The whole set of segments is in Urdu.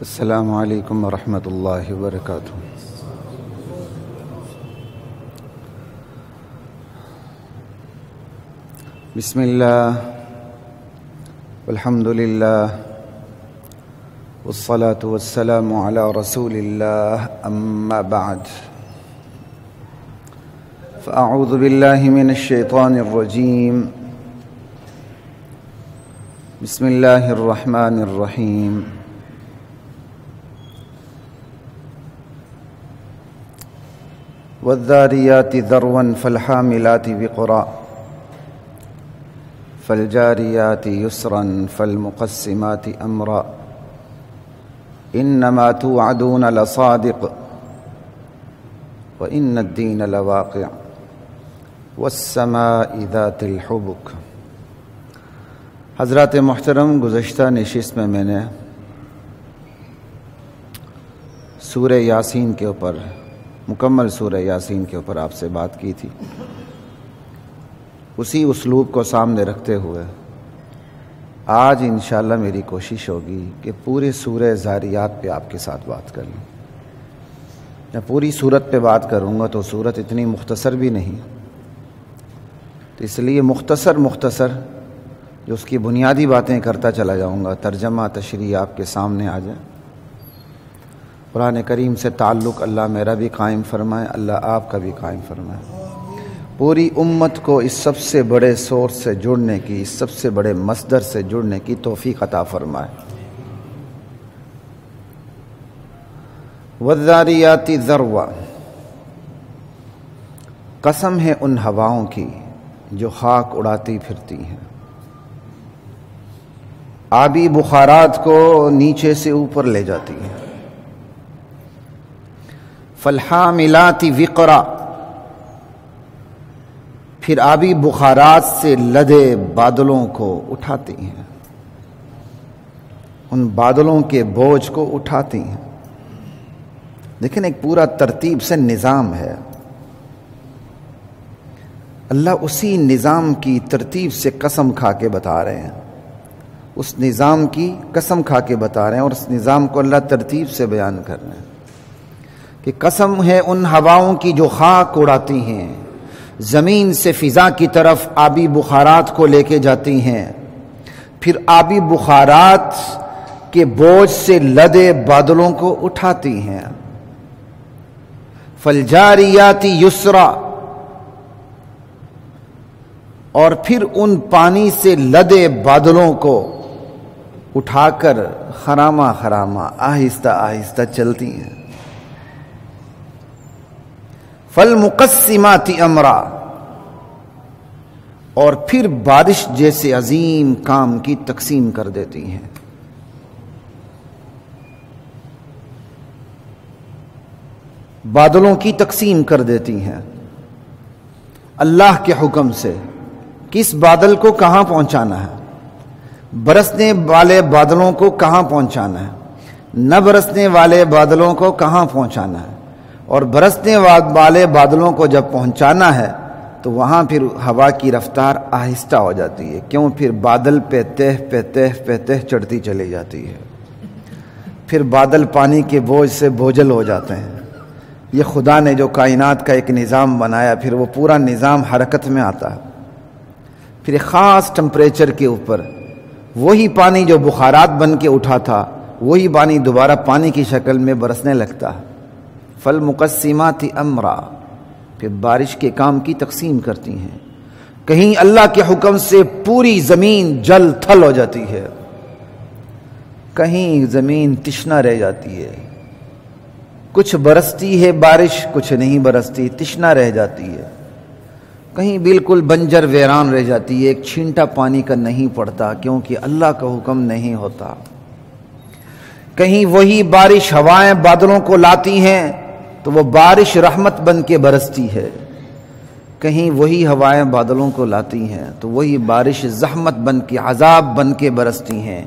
السلام علیکم ورحمۃ اللہ وبرکاتہ۔ بسم اللہ والحمد للہ والصلاة والسلام علی رسول اللہ، اما بعد فاعوذ باللہ من الشیطان الرجیم، بسم اللہ الرحمن الرحیم۔ والذاریات ذروا فالحاملات وقرا فالجاریات یسرا فالمقسمات امرا انما توعدون لصادق وان الدین لواقع والسماء ذات الحبک۔ حضرات محترم، گزشتہ نشست میں نے سورہ یاسین کے اوپر، مکمل سورہ یاسین کے اوپر آپ سے بات کی تھی۔ اسی اسلوب کو سامنے رکھتے ہوئے آج انشاءاللہ میری کوشش ہوگی کہ پورے سورہ ذاریات پہ آپ کے ساتھ بات کر لوں۔ میں پوری سورت پہ بات کروں گا تو سورت اتنی مختصر بھی نہیں، تو اس لیے مختصر جو اس کی بنیادی باتیں کرتا چلا جاؤں گا، ترجمہ تشریح آپ کے سامنے آ جائے۔ قرآن کریم سے تعلق اللہ میرا بھی قائم فرمائے، اللہ آپ کا بھی قائم فرمائے۔ پوری امت کو اس سب سے بڑے سورس سے جڑنے کی، اس سب سے بڑے مصدر سے جڑنے کی توفیق عطا فرمائے۔ والذاریات ذروا، قسم ہے ان ہواؤں کی جو خاک اڑاتی پھرتی ہیں، آبی بخارات کو نیچے سے اوپر لے جاتی ہیں۔ فالحاملات وقرا، پھر آبی بخارات سے لدے بادلوں کو اٹھاتی ہیں، ان بادلوں کے بوجھ کو اٹھاتی ہیں۔ لیکن ایک پورا ترتیب سے نظام ہے، اللہ اسی نظام کی ترتیب سے قسم کھا کے بتا رہے ہیں، اس نظام کی قسم کھا کے بتا رہے ہیں، اور اس نظام کو اللہ ترتیب سے بیان کر رہے ہیں کہ قسم ہے ان ہواؤں کی جو خاک اڑاتی ہیں، زمین سے فضا کی طرف آبی بخارات کو لے کے جاتی ہیں، پھر آبی بخارات کے بوجھ سے لدے بادلوں کو اٹھاتی ہیں۔ فالجاریات یسرا، اور پھر ان پانی سے لدے بادلوں کو اٹھا کر خرامہ آہستہ آہستہ چلتی ہیں۔ فالمقسمات امرا، اور پھر بارش جیسے عظیم کام کی تقسیم کر دیتی ہیں۔ بادلوں کی تقسیم کر دیتی ہیں اللہ کے حکم سے، کس بادل کو کہاں پہنچانا ہے، برسنے والے بادلوں کو کہاں پہنچانا ہے، نہ برسنے والے بادلوں کو کہاں پہنچانا ہے، اور برسنے والے بادلوں کو جب پہنچانا ہے تو وہاں پھر ہوا کی رفتار آہستہ ہو جاتی ہے، کیوں؟ پھر بادل پہ تہ چڑھتی چلی جاتی ہے، پھر بادل پانی کے بوجھ سے بوجھل ہو جاتے ہیں۔ یہ خدا نے جو کائنات کا ایک نظام بنایا، پھر وہ پورا نظام حرکت میں آتا ہے، پھر ایک خاص ٹمپریچر کے اوپر وہی پانی جو بخارات بن کے اٹھا تھا، وہی پانی دوبارہ پانی کی شکل میں برسنے لگتا ہے۔ فالمقسمات امرا، پھر بارش کے کام کی تقسیم کرتی ہیں۔ کہیں اللہ کے حکم سے پوری زمین جل تھل ہو جاتی ہے، کہیں زمین تشنا رہ جاتی ہے، کچھ برستی ہے بارش، کچھ نہیں برستی، تشنا رہ جاتی ہے، کہیں بالکل بنجر ویران رہ جاتی ہے، ایک چھینٹا پانی کا نہیں پڑتا، کیونکہ اللہ کا حکم نہیں ہوتا۔ کہیں وہی بارش ہوائیں بادلوں کو لاتی ہیں تو وہ بارش رحمت بن کے برستی ہے، کہیں وہی ہوائیں بادلوں کو لاتی ہیں تو وہی بارش زحمت بن کے، عذاب بن کے برستی ہیں۔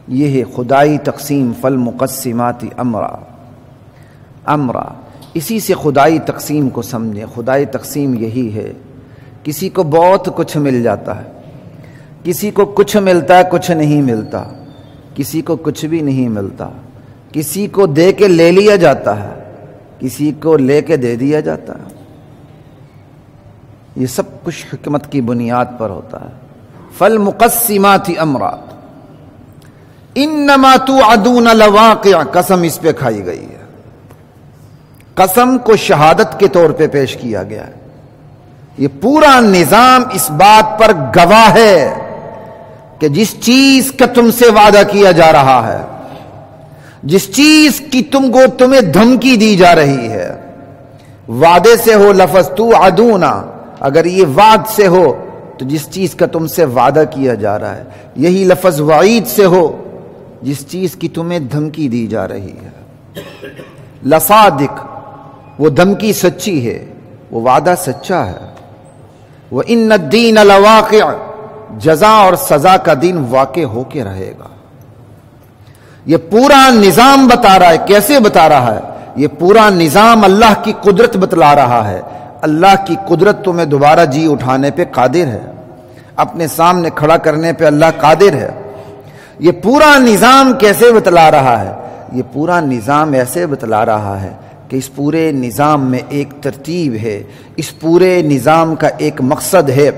یہ ہے خدائی تقسیم، فالمقسمات امرا، اسی سے خدائی تقسیم کو سمجھیں۔ خدائی تقسیم یہی ہے، کسی کو بہت کچھ مل جاتا ہے، کسی کو کچھ ملتا ہے، کچھ نہیں ملتا، کسی کو کچھ بھی نہیں ملتا، کسی کو دے کے لے لیا جاتا ہے، کسی کو لے کے دے دیا جاتا ہے۔ یہ سب کچھ حکمت کی بنیاد پر ہوتا ہے۔ فالمقسمات امرا انما توعدون لواقع، قسم اس پہ کھائی گئی ہے، قسم کو شہادت کے طور پہ پیش کیا گیا ہے۔ یہ پورا نظام اس بات پر گواہ ہے کہ جس چیز کا تم سے وعدہ کیا جا رہا ہے، جس چیز کی تمہیں دھمکی دی جا رہی ہے، وعدے سے ہو لفظ توعدون، اگر یہ وعد سے ہو تو جس چیز کا تم سے وعدہ کیا جا رہا ہے، یہی لفظ وعید سے ہو جس چیز کی تمہیں دھمکی دی جا رہی ہے۔ لصادق، وہ دھمکی سچی ہے، وہ وعدہ سچا ہے۔ وَإِنَّ الدِّينَ لَوَاقِعٌ، جزا اور سزا کا دن واقع ہو کے رہے گا۔ یہ پورا نظام بتا رہا ہے، کیسے بتا رہا ہے؟ یہ پورا نظام اللہ کی قدرت بتلا رہا ہے۔ اللہ کی قدرت تمہیں دوبارہ جی اٹھانے پہ قادر ہے، اپنے سامنے کھڑا کرنے پہ اللہ قادر ہے۔ یہ پورا نظام کیسے بتلا رہا ہے؟ یہ پورا نظام ایسے بتلا رہا ہے کہ اس پورے نظام میں ایک ترتیب ہے، اس پورے نظام کا ایک مقصد ہے۔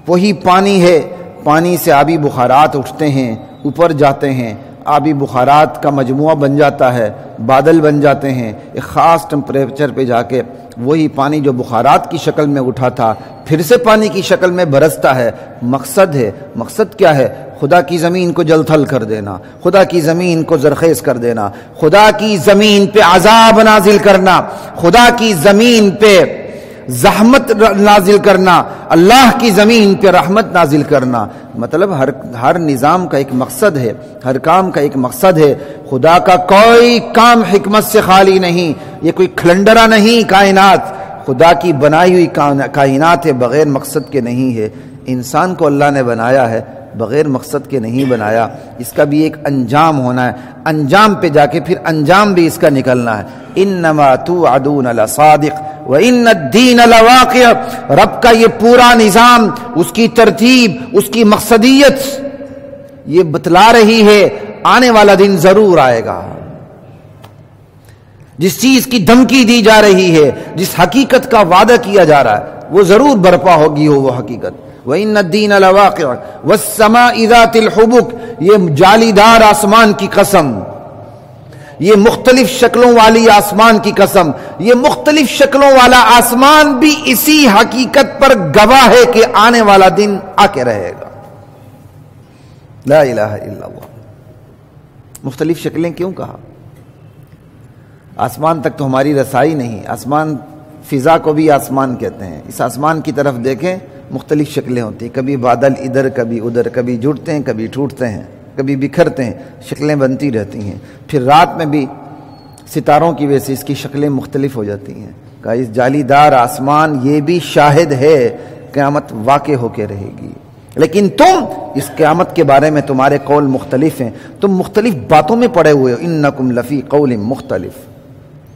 وہی پانی ہے، پانی سے آبی بخارات اٹھتے ہیں، اوپر جاتے ہیں، آبی بخارات کا مجموعہ بن جاتا ہے، بادل بن جاتے ہیں، ایک خاص ٹمپریچر پہ جا کے وہی پانی جو بخارات کی شکل میں اٹھا تھا پھر سے پانی کی شکل میں برستا ہے۔ مقصد ہے، مقصد کیا ہے؟ خدا کی زمین کو جل تھل کر دینا، خدا کی زمین کو زرخیز کر دینا، خدا کی زمین پہ عذاب نازل کرنا، خدا کی زمین پہ زحمت نازل کرنا، اللہ کی زمین پہ رحمت نازل کرنا۔ مطلب ہر نظام کا ایک مقصد ہے، ہر کام کا ایک مقصد ہے۔ خدا کا کوئی کام حکمت سے خالی نہیں، یہ کوئی کھلنڈرا نہیں کائنات، خدا کی بنائی ہوئی کائنات ہے، بغیر مقصد کے نہیں ہے۔ انسان کو اللہ نے بنایا ہے، بغیر مقصد کے نہیں بنایا، اس کا بھی ایک انجام ہونا ہے، انجام پہ جا کے پھر انجام بھی اس کا نکلنا ہے۔ انما توعدون لصادق وَإِنَّ الدِّينَ لَوَاقِعٌ، رب کا یہ پورا نظام، اس کی ترتیب، اس کی مقصدیت یہ بتلا رہی ہے آنے والا دن ضرور آئے گا۔ جس چیز کی دھمکی دی جا رہی ہے، جس حقیقت کا وعدہ کیا جا رہا ہے، وہ ضرور برپا ہوگی وہ حقیقت۔ وَإِنَّ الدِّينَ لَوَاقِعٌ وَالسَّمَاءِ ذَاتِ الْحُبُكِ، یہ جالی دار آسمان کی قسم، یہ مختلف شکلوں والی آسمان کی قسم، یہ مختلف شکلوں والا آسمان بھی اسی حقیقت پر گواہ ہے کہ آنے والا دن آ کے رہے گا۔ لا الہ الا اللہ۔ مختلف شکلیں کیوں کہا؟ آسمان تک تو ہماری رسائی نہیں، آسمان، فضا کو بھی آسمان کہتے ہیں۔ اس آسمان کی طرف دیکھیں، مختلف شکلیں ہوتی ہیں، کبھی بادل ادھر کبھی ادھر، کبھی جڑتے ہیں کبھی ٹوٹتے ہیں، کبھی بکھرتے ہیں، شکلیں بنتی رہتی ہیں۔ پھر رات میں بھی ستاروں کی وجہ سے اس کی شکلیں مختلف ہو جاتی ہیں۔ کہا اس جالی دار آسمان یہ بھی شاہد ہے قیامت واقع ہو کے رہے گی، لیکن تم اس قیامت کے بارے میں تمہارے قول مختلف ہیں، تم مختلف باتوں میں پڑے ہوئے ہو۔ انکم لفی قول مختلف،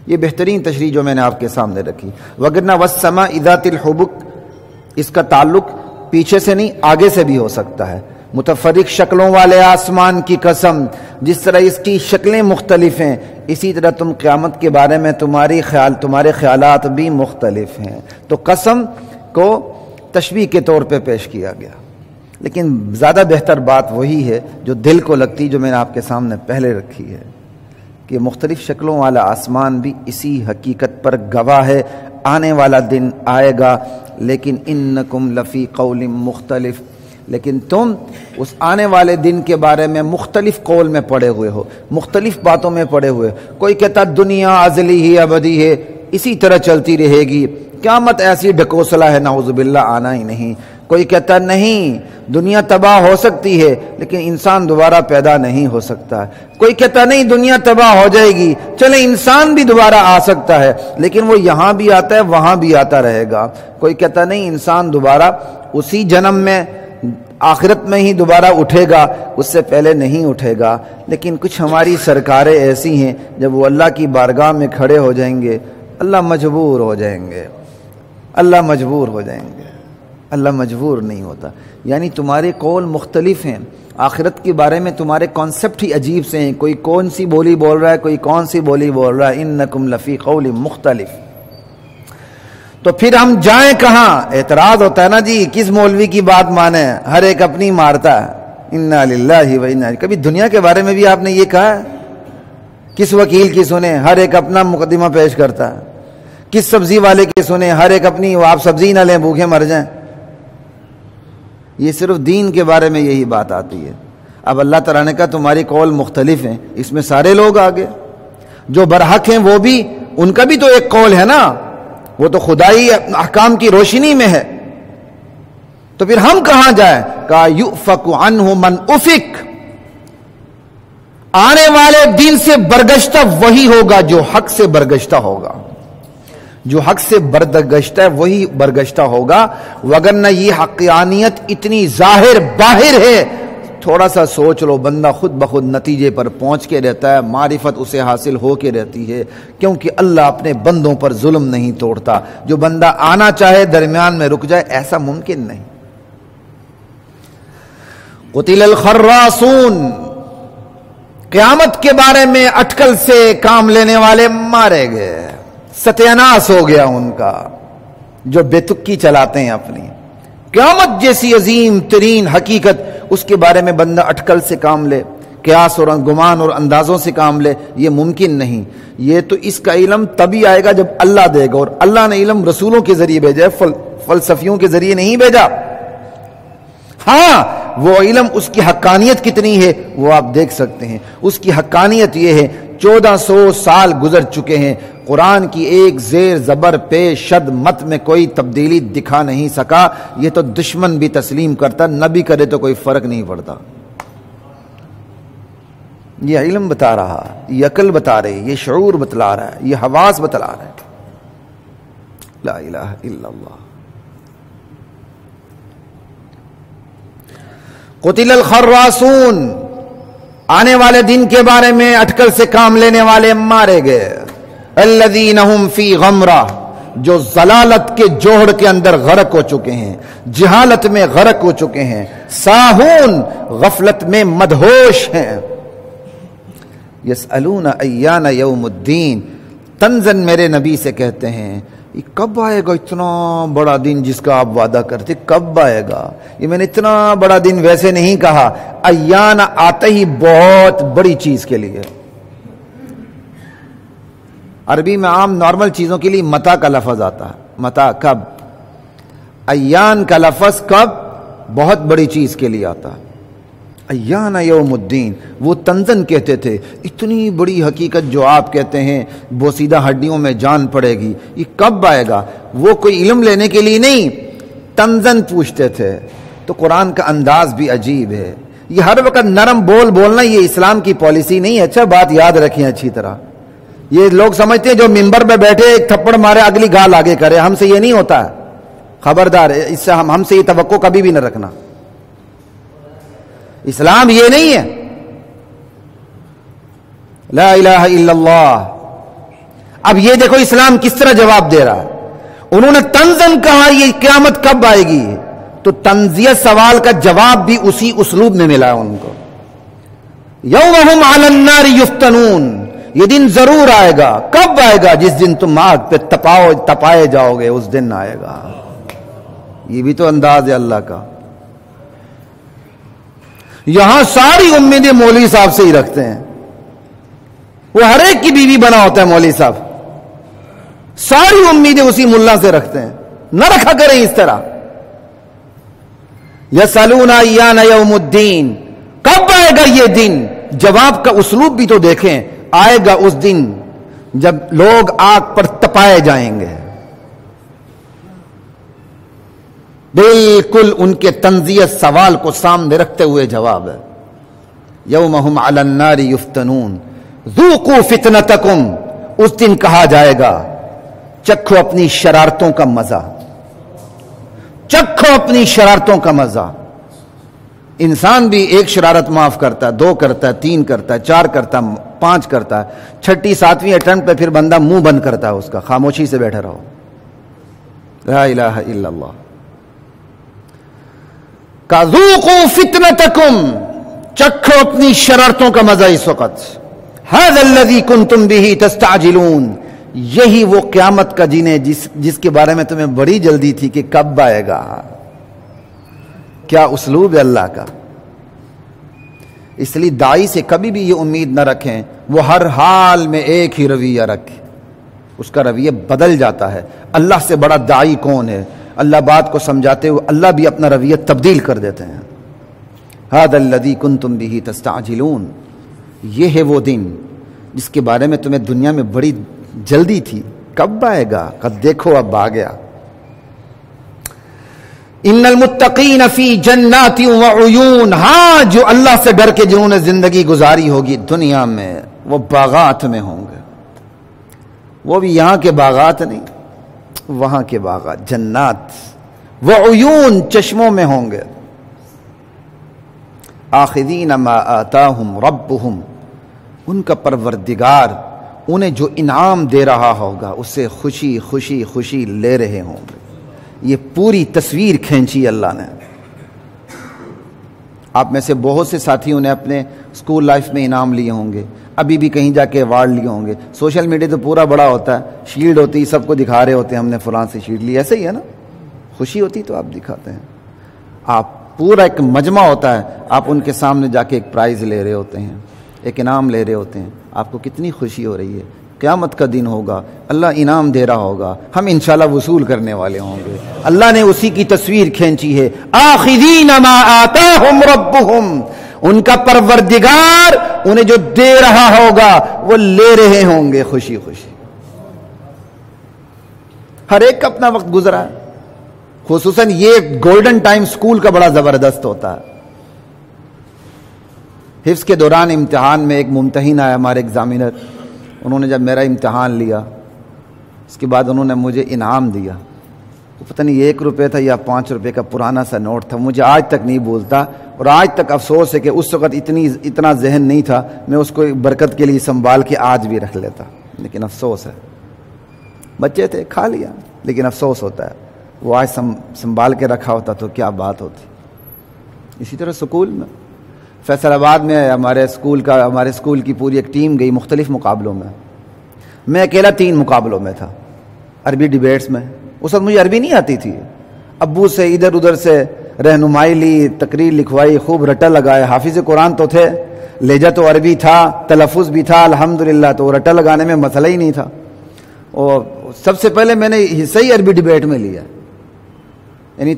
یہ بہترین تشریح جو میں نے آپ کے سامنے رکھی۔ وگرنہ والسماء ذات الحبک، اس کا تعلق پیچھے سے نہیں آگے سے بھی ہو سکتا ہے۔ متفرق شکلوں والے آسمان کی قسم، جس طرح اس کی شکلیں مختلف ہیں، اسی طرح تم قیامت کے بارے میں تمہارے خیالات بھی مختلف ہیں۔ تو قسم کو تشبیہ کے طور پہ پیش کیا گیا، لیکن زیادہ بہتر بات وہی ہے جو دل کو لگتی، جو میں نے آپ کے سامنے پہلے رکھی ہے، کہ مختلف شکلوں والا آسمان بھی اسی حقیقت پر گواہ ہے، آنے والا دن آئے گا، لیکن انکم لفی قول مختلف، لیکن تم اس آنے والے دن کے بارے میں مختلف قول میں پڑے ہوئے ہو، مختلف باتوں میں پڑے ہوئے۔ کوئی کہتا دنیا ازلی ہی ابدی ہے، اسی طرح چلتی رہے گی، قیامت ایسی ڈھکوسلا ہے نعوذ باللہ آنا ہی نہیں۔ کوئی کہتا نہیں، دنیا تباہ ہو سکتی ہے لیکن انسان دوبارہ پیدا نہیں ہو سکتا۔ کوئی کہتا نہیں دنیا تباہ ہو جائے گی، چلے انسان بھی دوبارہ آ سکتا ہے لیکن وہ یہاں بھی آتا ہے وہاں بھی آتا رہے گا۔ کوئی کہتا نہیں انسان دوبارہ اسی جنم میں آخرت میں ہی دوبارہ اٹھے گا، اس سے پہلے نہیں اٹھے گا۔ لیکن کچھ ہماری سرکاریں ایسی ہیں جب وہ اللہ کی بارگاہ میں کھڑے ہو جائیں گے، اللہ مجبور ہو جائیں گے، اللہ مجبور ہو جائیں گے۔ اللہ مجبور نہیں ہوتا. یعنی تمہارے قول مختلف ہیں، آخرت کے بارے میں تمہارے کانسیپٹ ہی عجیب سے ہیں، کوئی کون سی بولی بول رہا ہے، کوئی کون سی بولی بول رہا ہے. انکم لفی قول مختلف. تو پھر ہم جائیں کہاں؟ اعتراض ہوتا ہے نا جی، کس مولوی کی بات مانیں، ہر ایک اپنی مارتا ہے. انا للہ و انا، کبھی دنیا کے بارے میں بھی آپ نے یہ کہا ہے؟ کس وکیل کی سنیں، ہر ایک اپنا مقدمہ پیش کرتا ہے. کس سبزی والے کی سنیں، ہر ایک اپنی، آپ سبزی نہ لیں بھوکے مر جائیں. یہ صرف دین کے بارے میں یہی بات آتی ہے. اب اللہ تعالیٰ نے کہا تمہاری قول مختلف ہیں، اس میں سارے لوگ آگے جو برحق ہیں وہ بھی، ان کا بھی تو ایک قول ہے نا، وہ تو خدائی احکام کی روشنی میں ہے. تو پھر ہم کہاں جائیں؟ کہا یؤفک عنہ من افک، آنے والے دن سے برگشتہ وہی ہوگا جو حق سے برگشتہ ہوگا. جو حق سے برگشتہ ہے وہی برگشتہ ہوگا، وگرنہ یہ حقانیت اتنی ظاہر باہر ہے. تھوڑا سا سوچ لو، بندہ خود بخود نتیجے پر پہنچ کے رہتا ہے، معرفت اسے حاصل ہو کے رہتی ہے، کیونکہ اللہ اپنے بندوں پر ظلم نہیں توڑتا. جو بندہ آنا چاہے درمیان میں رک جائے، ایسا ممکن نہیں. قتل الخراصون، قیامت کے بارے میں اٹکل سے کام لینے والے مارے گئے، ستیاناس ہو گیا ان کا، جو بے تکی چلاتے ہیں اپنی. قیامت جیسی عظیم ترین حقیقت، اس کے بارے میں بندہ اٹکل سے کام لے، قیاس اور گمان اور اندازوں سے کام لے، یہ ممکن نہیں. یہ تو اس کا علم تبھی آئے گا جب اللہ دے گا، اور اللہ نے علم رسولوں کے ذریعے بھیجا ہے، فلسفیوں کے ذریعے نہیں بھیجا. ہاں وہ علم، اس کی حقانیت کتنی ہے وہ آپ دیکھ سکتے ہیں. اس کی حقانیت یہ ہے 1400 سال گزر چکے ہیں، قرآن کی ایک زیر زبر پہ شد مت میں کوئی تبدیلی دکھا نہیں سکا. یہ تو دشمن بھی تسلیم کرتا، نبی کرے تو کوئی فرق نہیں پڑتا. یہ علم بتا رہا، یہ عقل بتا رہی، یہ شعور بتلا رہا ہے، یہ حواس بتلا رہا ہے. لا الہ الا اللہ. قتل الخراصون، آنے والے دن کے بارے میں اٹکل سے کام لینے والے مارے گئے. الذین هم فی غمرہ، جو ضلالت کے جوہر کے اندر غرق ہو چکے ہیں، جہالت میں غرق ہو چکے ہیں. ساہون، غفلت میں مدہوش ہیں. یسألون ایان یوم الدین، طنزاً میرے نبی سے کہتے ہیں یہ کب آئے گا اتنا بڑا دن جس کا آپ وعدہ کرتے، کب آئے گا؟ یہ میں نے اتنا بڑا دن ویسے نہیں کہا، ایان آتے ہی بہت بڑی چیز کے لیے. عربی میں عام نارمل چیزوں کے لیے متا کا لفظ آتا ہے. متا کب، ایان کا لفظ کب بہت بڑی چیز کے لیے آتا ہے. ایان یوم الدین، وہ طنزاً کہتے تھے اتنی بڑی حقیقت جو آپ کہتے ہیں بوسیدہ ہڈیوں میں جان پڑے گی، یہ کب آئے گا؟ وہ کوئی علم لینے کے لیے نہیں، طنزاً پوچھتے تھے. تو قرآن کا انداز بھی عجیب ہے. یہ ہر وقت نرم بولنا یہ اسلام کی پالیسی نہیں ہے. اچھا بات یاد رکھیں اچھی طرح. یہ لوگ سمجھتے ہیں جو منبر پہ بیٹھے ایک تھپڑ مارے اگلی گال آگے کرے، ہم سے یہ نہیں ہوتا ہے. خبردار، اس سے ہم سے یہ توقع کبھی بھی نہ رکھنا. اسلام یہ نہیں ہے. لا الہ الا اللہ. اب یہ دیکھو اسلام کس طرح جواب دے رہا ہے. انہوں نے طنزاً کہا یہ قیامت کب آئے گی، تو طنزیہ سوال کا جواب بھی اسی اسلوب میں ملا ان کو. یوم ہم علی النار یفتنون، یہ دن ضرور آئے گا. کب آئے گا؟ جس دن تم آگ پہ تپائے جاؤ گے، اس دن آئے گا. یہ بھی تو انداز ہے اللہ کا. یہاں ساری امیدیں مولوی صاحب سے ہی رکھتے ہیں. وہ ہر ایک کی بیوی بنا ہوتا ہے مولوی صاحب، ساری امیدیں اسی ملا سے رکھتے ہیں. نہ رکھا کریں اس طرح. یسألون ایان یوم الدین، کب آئے گا یہ دن؟ جواب کا اسلوب بھی تو دیکھیں. آئے گا اس دن جب لوگ آگ پر تپائے جائیں گے. بالکل ان کے طنزیہ سوال کو سامنے رکھتے ہوئے جواب ہے. یوم ہم علی النار یفتنون ذوقوا فتنتکم، اس دن کہا جائے گا چکھو اپنی شرارتوں کا مزہ، چکھو اپنی شرارتوں کا مزہ. انسان بھی ایک شرارت معاف کرتا ہے، 2 کرتا ہے، 3 کرتا ہے، 4 کرتا ہے، 5 کرتا ہے، 6 7ویں اٹمپٹ پہ پھر بندہ منہ بند کرتا ہے اس کا، خاموشی سے بیٹھے رہو. لا الہ الا اللہ. ذوقوا فتنتکم، چکھو اپنی شرارتوں کا مزہ اس وقت، ھذا الذی کنتم بہ تستعجلون، یہی وہ قیامت کا دن ہے جس کے بارے میں تمہیں بڑی جلدی تھی کہ کب آئے گا۔ کیا اسلوب ہے اللہ کا۔ اس لیے داعی سے کبھی بھی یہ امید نہ رکھیں وہ ہر حال میں ایک ہی رویہ رکھے، اس کا رویہ بدل جاتا ہے۔ اللہ سے بڑا داعی کون ہے؟ اللہ بات کو سمجھاتے ہوئے اللہ بھی اپنا رویہ تبدیل کر دیتے ہیں۔ ھذا الذی کنتم بہ تستعجلون، یہ ہے وہ دن جس کے بارے میں تمہیں دنیا میں بڑی جلدی تھی، کب آئے گا؟ قد دیکھو اب آ گیا۔ ان المتقین فی جنات وعیون، ہاں جو اللہ سے ڈر کے جنہوں نے زندگی گزاری ہوگی دنیا میں وہ باغات میں ہوں گے، وہ بھی یہاں کے باغات نہیں، وہاں کے باغات، جنات وعیون، چشموں میں ہوں گے۔ آخذین ما آتاہم ربہم، ان کا پروردگار انہیں جو انعام دے رہا ہوگا اس سے خوشی خوشی خوشی لے رہے ہوں گے۔ یہ پوری تصویر کھینچی اللہ نے۔ آپ میں سے بہت سے ساتھیوں نے اپنے اسکول لائف میں انعام لیے ہوں گے، ابھی بھی کہیں جا کے ایوارڈ لیے ہوں گے۔ سوشل میڈیا تو پورا بڑا ہوتا ہے، شیلڈ ہوتی، سب کو دکھا رہے ہوتے ہیں ہم نے فلاں سے شیلڈ لی، ایسے ہی ہے نا، خوشی ہوتی تو آپ دکھاتے ہیں۔ آپ پورا ایک مجمع ہوتا ہے، آپ ان کے سامنے جا کے ایک پرائز لے رہے ہوتے ہیں، ایک انعام لے رہے ہوتے ہیں، آپ کو کتنی خوشی ہو رہی ہے۔ قیامت کا دن ہوگا، اللہ انعام دے رہا ہوگا، ہم انشاءاللہ وصول کرنے والے ہوں گے۔ اللہ نے اسی کی تصویر کھینچی ہے، آخذین ما آتاہم ربہم، ان کا پروردگار انہیں جو دے رہا ہوگا وہ لے رہے ہوں گے خوشی خوشی۔ ہر ایک کا اپنا وقت گزرا ہے، خصوصاً یہ گولڈن ٹائم سکول کا بڑا زبردست ہوتا ہے۔ حفظ کے دوران امتحان میں ایک ممتحن آیا، ہمارے ایگزامینر، انہوں نے جب میرا امتحان لیا اس کے بعد انہوں نے مجھے انعام دیا، وہ پتہ نہیں 1 روپے تھا یا 5 روپے کا پرانا سا نوٹ تھا، مجھے آج تک نہیں بھولتا، اور آج تک افسوس ہے کہ اس وقت اتنا ذہن نہیں تھا، میں اس کو برکت کے لیے سنبھال کے آج بھی رکھ لیتا، لیکن افسوس ہے، بچے تھے کھا لیا، لیکن افسوس ہوتا ہے وہ آج سنبھال کے رکھا ہوتا تو کیا بات ہوتی۔ اسی طرح سکول میں، فیصل آباد میں ہمارے اسکول کی پوری ایک ٹیم گئی مختلف مقابلوں میں، میں اکیلا 3 مقابلوں میں تھا، عربی ڈیبیٹس میں۔ اس وقت مجھے عربی نہیں آتی تھی، ابو سے ادھر ادھر سے رہنمائی لی، تقریر لکھوائی، خوب رٹا لگائے، حافظ قرآن تو تھے، لہجہ تو عربی تھا، تلفظ بھی تھا الحمدللہ، تو رٹا لگانے میں مسئلہ ہی نہیں تھا۔ اور سب سے پہلے میں نے حصہ ہی عربی ڈیبیٹ میں لیا، یعنی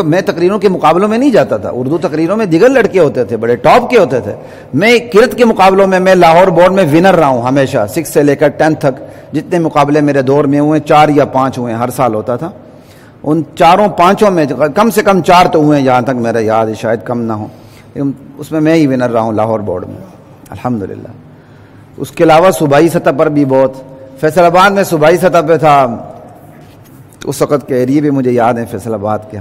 میں تقریروں کے مقابلوں میں نہیں جاتا تھا، اردو تقریروں میں دیگر لڑکے ہوتے تھے، بڑے ٹاپ کے ہوتے تھے، میں قرأت کے مقابلوں میں لاہور بورڈ میں ونر رہا ہوں ہمیشہ، 6 سے لے کر 10 تک جتنے مقابلے میرے دور میں ہوئے 4 یا 5 ہوئے، ہر سال ہوتا تھا، ان 4-5 میں کم سے کم 4 تو ہوئے، جہاں تک میرا یاد ہے، شاید کم نہ ہو، اس میں ہی ونر رہا ہوں لاہور بورڈ میں الحمدللہ۔ اس کے علاوہ صوبائی سطح پر بھی بہت، فیصل آباد میں صوبائی سطح پہ تھا، اس وقت کے ایریے بھی مجھے یاد ہے فیصل آباد کے۔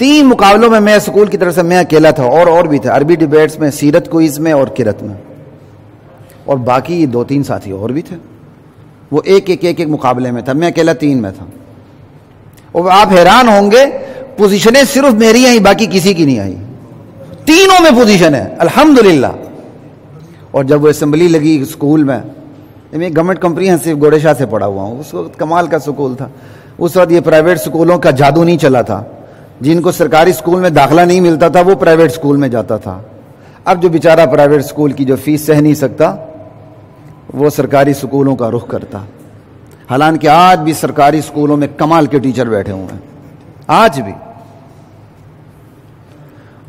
3 مقابلوں میں اسکول کی طرف سے میں اکیلا تھا، اور بھی تھے، عربی ڈیبیٹس میں، سیرت کوئز میں اور قرأت میں، اور باقی 2-3 ساتھی اور بھی تھے، وہ ایک مقابلے میں تھا، میں اکیلا 3 میں تھا۔ اور آپ حیران ہوں گے پوزیشنیں صرف میری آئیں، باقی کسی کی نہیں آئی، تینوں میں پوزیشن ہے الحمدللہ۔ اور جب وہ اسمبلی لگی اسکول میں گورنمنٹ کمپریہنسو گوڑے شاہ سے پڑھا ہوا ہوں، اس وقت کمال کا سکول تھا، اس وقت یہ پرائیویٹ سکولوں کا جادو نہیں چلا تھا، جن کو سرکاری سکول میں داخلہ نہیں ملتا تھا وہ پرائیویٹ سکول میں جاتا تھا۔ اب جو بیچارہ پرائیویٹ سکول کی جو فیس سہ نہیں سکتا وہ سرکاری سکولوں کا رخ کرتا، حالانکہ آج بھی سرکاری سکولوں میں کمال کے ٹیچر بیٹھے ہوئے ہیں آج بھی۔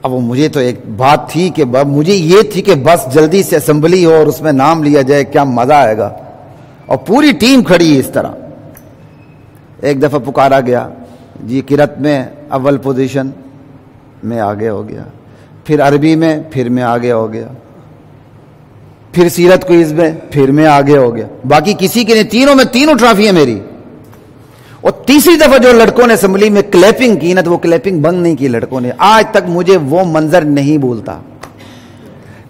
اب وہ مجھے تو ایک بات تھی کہ مجھے یہ تھی کہ بس جلدی سے اسمبلی ہو اور اس میں نام لیا جائے، کیا مزہ آئے گا، اور پوری ٹیم کھڑی ہے اس طرح۔ ایک دفعہ پکارا گیا جی قرأت میں اول پوزیشن، میں آگے ہو گیا، پھر عربی میں پھر میں آگے ہو گیا، پھر سیرت کوئز میں پھر میں آگے ہو گیا، باقی کسی کے نہیں، تینوں میں تینوں ٹرافیاں میری۔ اور تیسری دفعہ جو لڑکوں نے اسمبلی میں کلیپنگ کی نا، تو وہ کلیپنگ بند نہیں کی لڑکوں نے، آج تک مجھے وہ منظر نہیں بھولتا،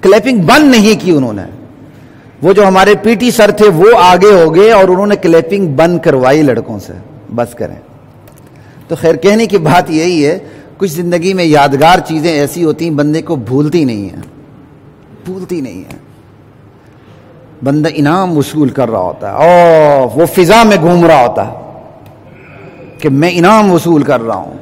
کلیپنگ بند نہیں کی انہوں نے۔ وہ جو ہمارے پی ٹی سر تھے وہ آگے ہو گئے اور انہوں نے کلیپنگ بند کروائی لڑکوں سے، بس کریں۔ تو خیر کہنے کی بات یہی ہے، کچھ زندگی میں یادگار چیزیں ایسی ہوتی ہیں بندے کو بھولتی نہیں ہیں، بھولتی نہیں ہیں. بندہ انعام وصول کر رہا ہوتا ہے اور وہ فضا میں گھوم رہا ہوتا ہے کہ میں انعام وصول کر رہا ہوں.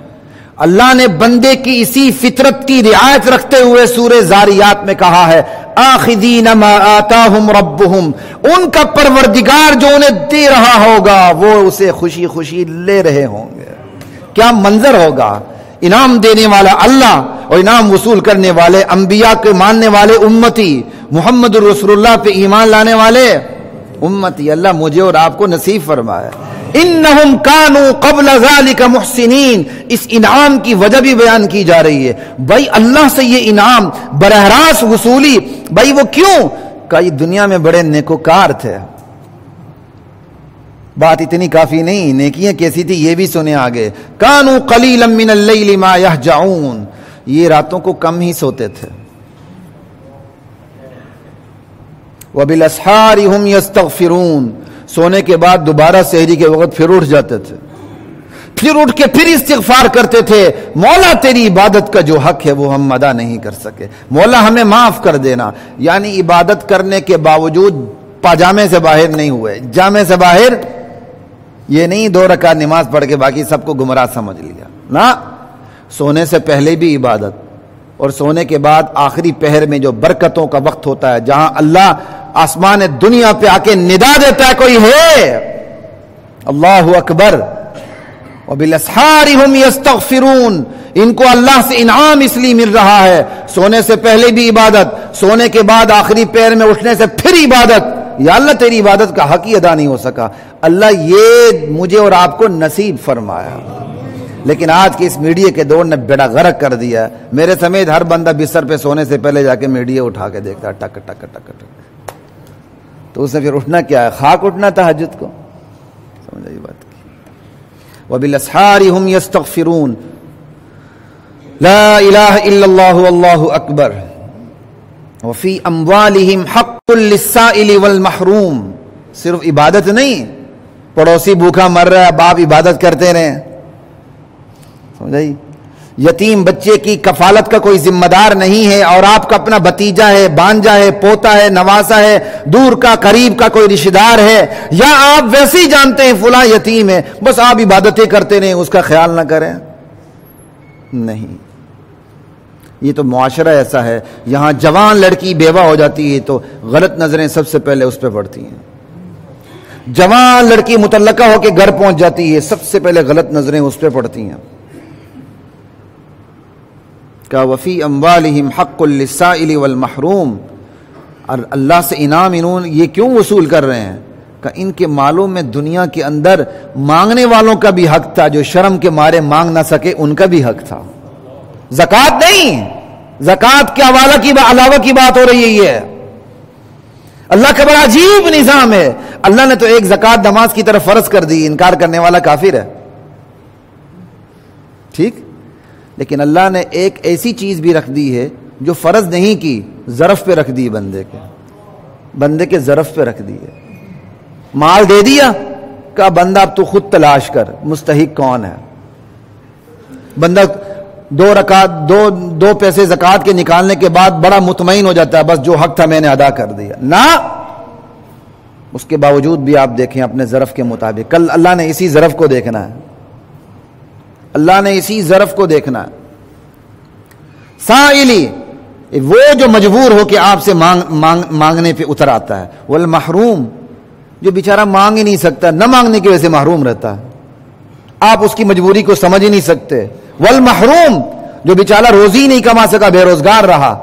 اللہ نے بندے کی اسی فطرت کی رعایت رکھتے ہوئے سورہ زاریات میں کہا ہے آخذین ما آتاہم ربہم، ان کا پروردگار جو انہیں دے رہا ہوگا وہ اسے خوشی خوشی لے رہے ہوں گے. کیا منظر ہوگا، انعام دینے والا اللہ اور انعام وصول کرنے والے انبیاء کے ماننے والے امتی، محمد الرسول اللہ پہ ایمان لانے والے امتی. اللہ مجھے اور آپ کو نصیب فرمائے. انہم کانوا قبل ذلک محسنین، اس انعام کی وجہ بھی بیان کی جا رہی ہے. بھائی اللہ سے یہ انعام براہ راست وصولی، بھائی وہ کیوں کہ یہ دنیا میں بڑے نیکوکار تھے. بات اتنی کافی نہیں، نیکیاں کیسی تھی یہ بھی سنے آگے. کانوا قلیلا من اللیل ما یہجعون، یہ راتوں کو کم ہی سوتے تھے. وبالاسحار هم یستغفرون، سونے کے بعد دوبارہ سحری کے وقت پھر اٹھ جاتے تھے، پھر اٹھ کے پھر استغفار کرتے تھے. مولا تیری عبادت کا جو حق ہے وہ ہم ادا نہیں کر سکے، مولا ہمیں معاف کر دینا. یعنی عبادت کرنے کے باوجود پاجامے سے باہر نہیں ہوئے، جامے سے باہر یہ نہیں 2 رکعت نماز پڑھ کے باقی سب کو گمراہ سمجھ لیا. نہ، سونے سے پہلے بھی عبادت اور سونے کے بعد آخری پہر میں جو برکتوں کا وقت ہوتا ہے جہاں اللہ آسمان دنیا پہ آ کے ندا دیتا ہے کوئی ہے، اللہ اکبر. وبالاسحار هم یستغفرون، ان کو اللہ سے انعام اس لیے مل رہا ہے. سونے سے پہلے بھی عبادت، سونے کے بعد آخری پیر میں اٹھنے سے پھر عبادت. یا اللہ تیری عبادت کا حق ہی ادا نہیں ہو سکا، اللہ یہ مجھے اور آپ کو نصیب فرمایا. لیکن آج کے اس میڈیا کے دور نے بیڑا غرق کر دیا. میرے سمیت ہر بندہ بستر پہ سونے سے پہلے جا کے میڈیا اٹھا کے دیکھتا ہے، ٹک ٹک ٹک ٹک. تو اس نے پھر اٹھنا کیا ہے، خاک اٹھنا تہجد کو. سمجھ آئی بات کی. وبالاسحار هم یستغفرون، لا الہ الا اللہ واللہ اکبر. وفی اموالہم حق للسائل والمحروم، صرف عبادت نہیں، پڑوسی بھوکا مر رہا ہے باپ عبادت کرتے رہے. سمجھائی، یتیم بچے کی کفالت کا کوئی ذمہ دار نہیں ہے اور آپ کا اپنا بھتیجا ہے، بانجا ہے، پوتا ہے، نواسا ہے، دور کا قریب کا کوئی رشتہ دار ہے، یا آپ ویسے ہی جانتے ہیں فلاں یتیم ہے، بس آپ عبادتیں کرتے رہیں، اس کا خیال نہ کریں. نہیں، یہ تو معاشرہ ایسا ہے. یہاں جوان لڑکی بیوہ ہو جاتی ہے تو غلط نظریں سب سے پہلے اس پہ پڑتی ہیں. جوان لڑکی مطلقہ ہو کے گھر پہنچ جاتی ہے، سب سے پہلے غلط نظریں اس پہ پڑتی ہیں. کہ وفی اموالہم حق للسائل والمحروم، اور اللہ سے انعام انہوں یہ کیوں وصول کر رہے ہیں کہ ان کے مالوں میں دنیا کے اندر مانگنے والوں کا بھی حق تھا، جو شرم کے مارے مانگ نہ سکے ان کا بھی حق تھا. زکوٰۃ نہیں، زکوٰۃ کے حوالہ کی علاوہ کی بات ہو رہی ہے. اللہ کا بڑا عجیب نظام ہے. اللہ نے تو ایک زکوٰۃ نماز کی طرف فرض کر دی، انکار کرنے والا کافر ہے. ٹھیک، لیکن اللہ نے ایک ایسی چیز بھی رکھ دی ہے جو فرض نہیں کی، ظرف پہ رکھ دی، بندے کے ظرف پہ رکھ دی ہے. مال دے دیا، کہا بندہ اب تو خود تلاش کر مستحق کون ہے. بندہ 2 رکعت 2 پیسے زکوٰۃ کے نکالنے کے بعد بڑا مطمئن ہو جاتا ہے، بس جو حق تھا میں نے ادا کر دیا. نہ، اس کے باوجود بھی آپ دیکھیں اپنے ظرف کے مطابق. کل اللہ نے اسی ظرف کو دیکھنا ہے، اللہ نے اسی ظرف کو دیکھنا ہے. سائلی، وہ جو مجبور ہو کے آپ سے مانگنے پہ اتر آتا ہے. والمحروم، جو بیچارہ مانگ ہی نہیں سکتا، نہ مانگنے کی وجہ سے محروم رہتا ہے، آپ اس کی مجبوری کو سمجھ ہی نہیں سکتے. والمحروم، جو بیچارہ روزی نہیں کما سکا، بے روزگار رہا.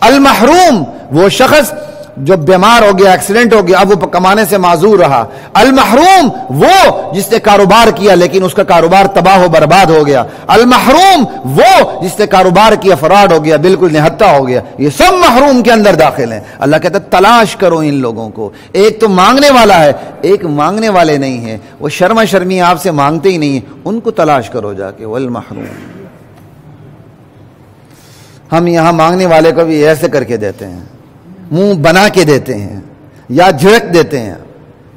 المحروم، وہ شخص جو بیمار ہو گیا، ایکسیڈنٹ ہو گیا، اب وہ کمانے سے معذور رہا. المحروم، وہ جس نے کاروبار کیا لیکن اس کا کاروبار تباہ و برباد ہو گیا. المحروم، وہ جس نے کاروبار کیا فراڈ ہو گیا، بالکل نہتا ہو گیا. یہ سب محروم کے اندر داخل ہیں. اللہ کہتا ہے تلاش کرو ان لوگوں کو. ایک تو مانگنے والا ہے، ایک مانگنے والے نہیں ہیں، وہ شرما شرمی آپ سے مانگتے ہی نہیں ہیں، ان کو تلاش کرو جا کے. والمحروم، ہم یہاں مانگنے والے کو بھی ایسے کر کے دیتے ہیں، منہ بنا کے دیتے ہیں یا جھڑک دیتے ہیں.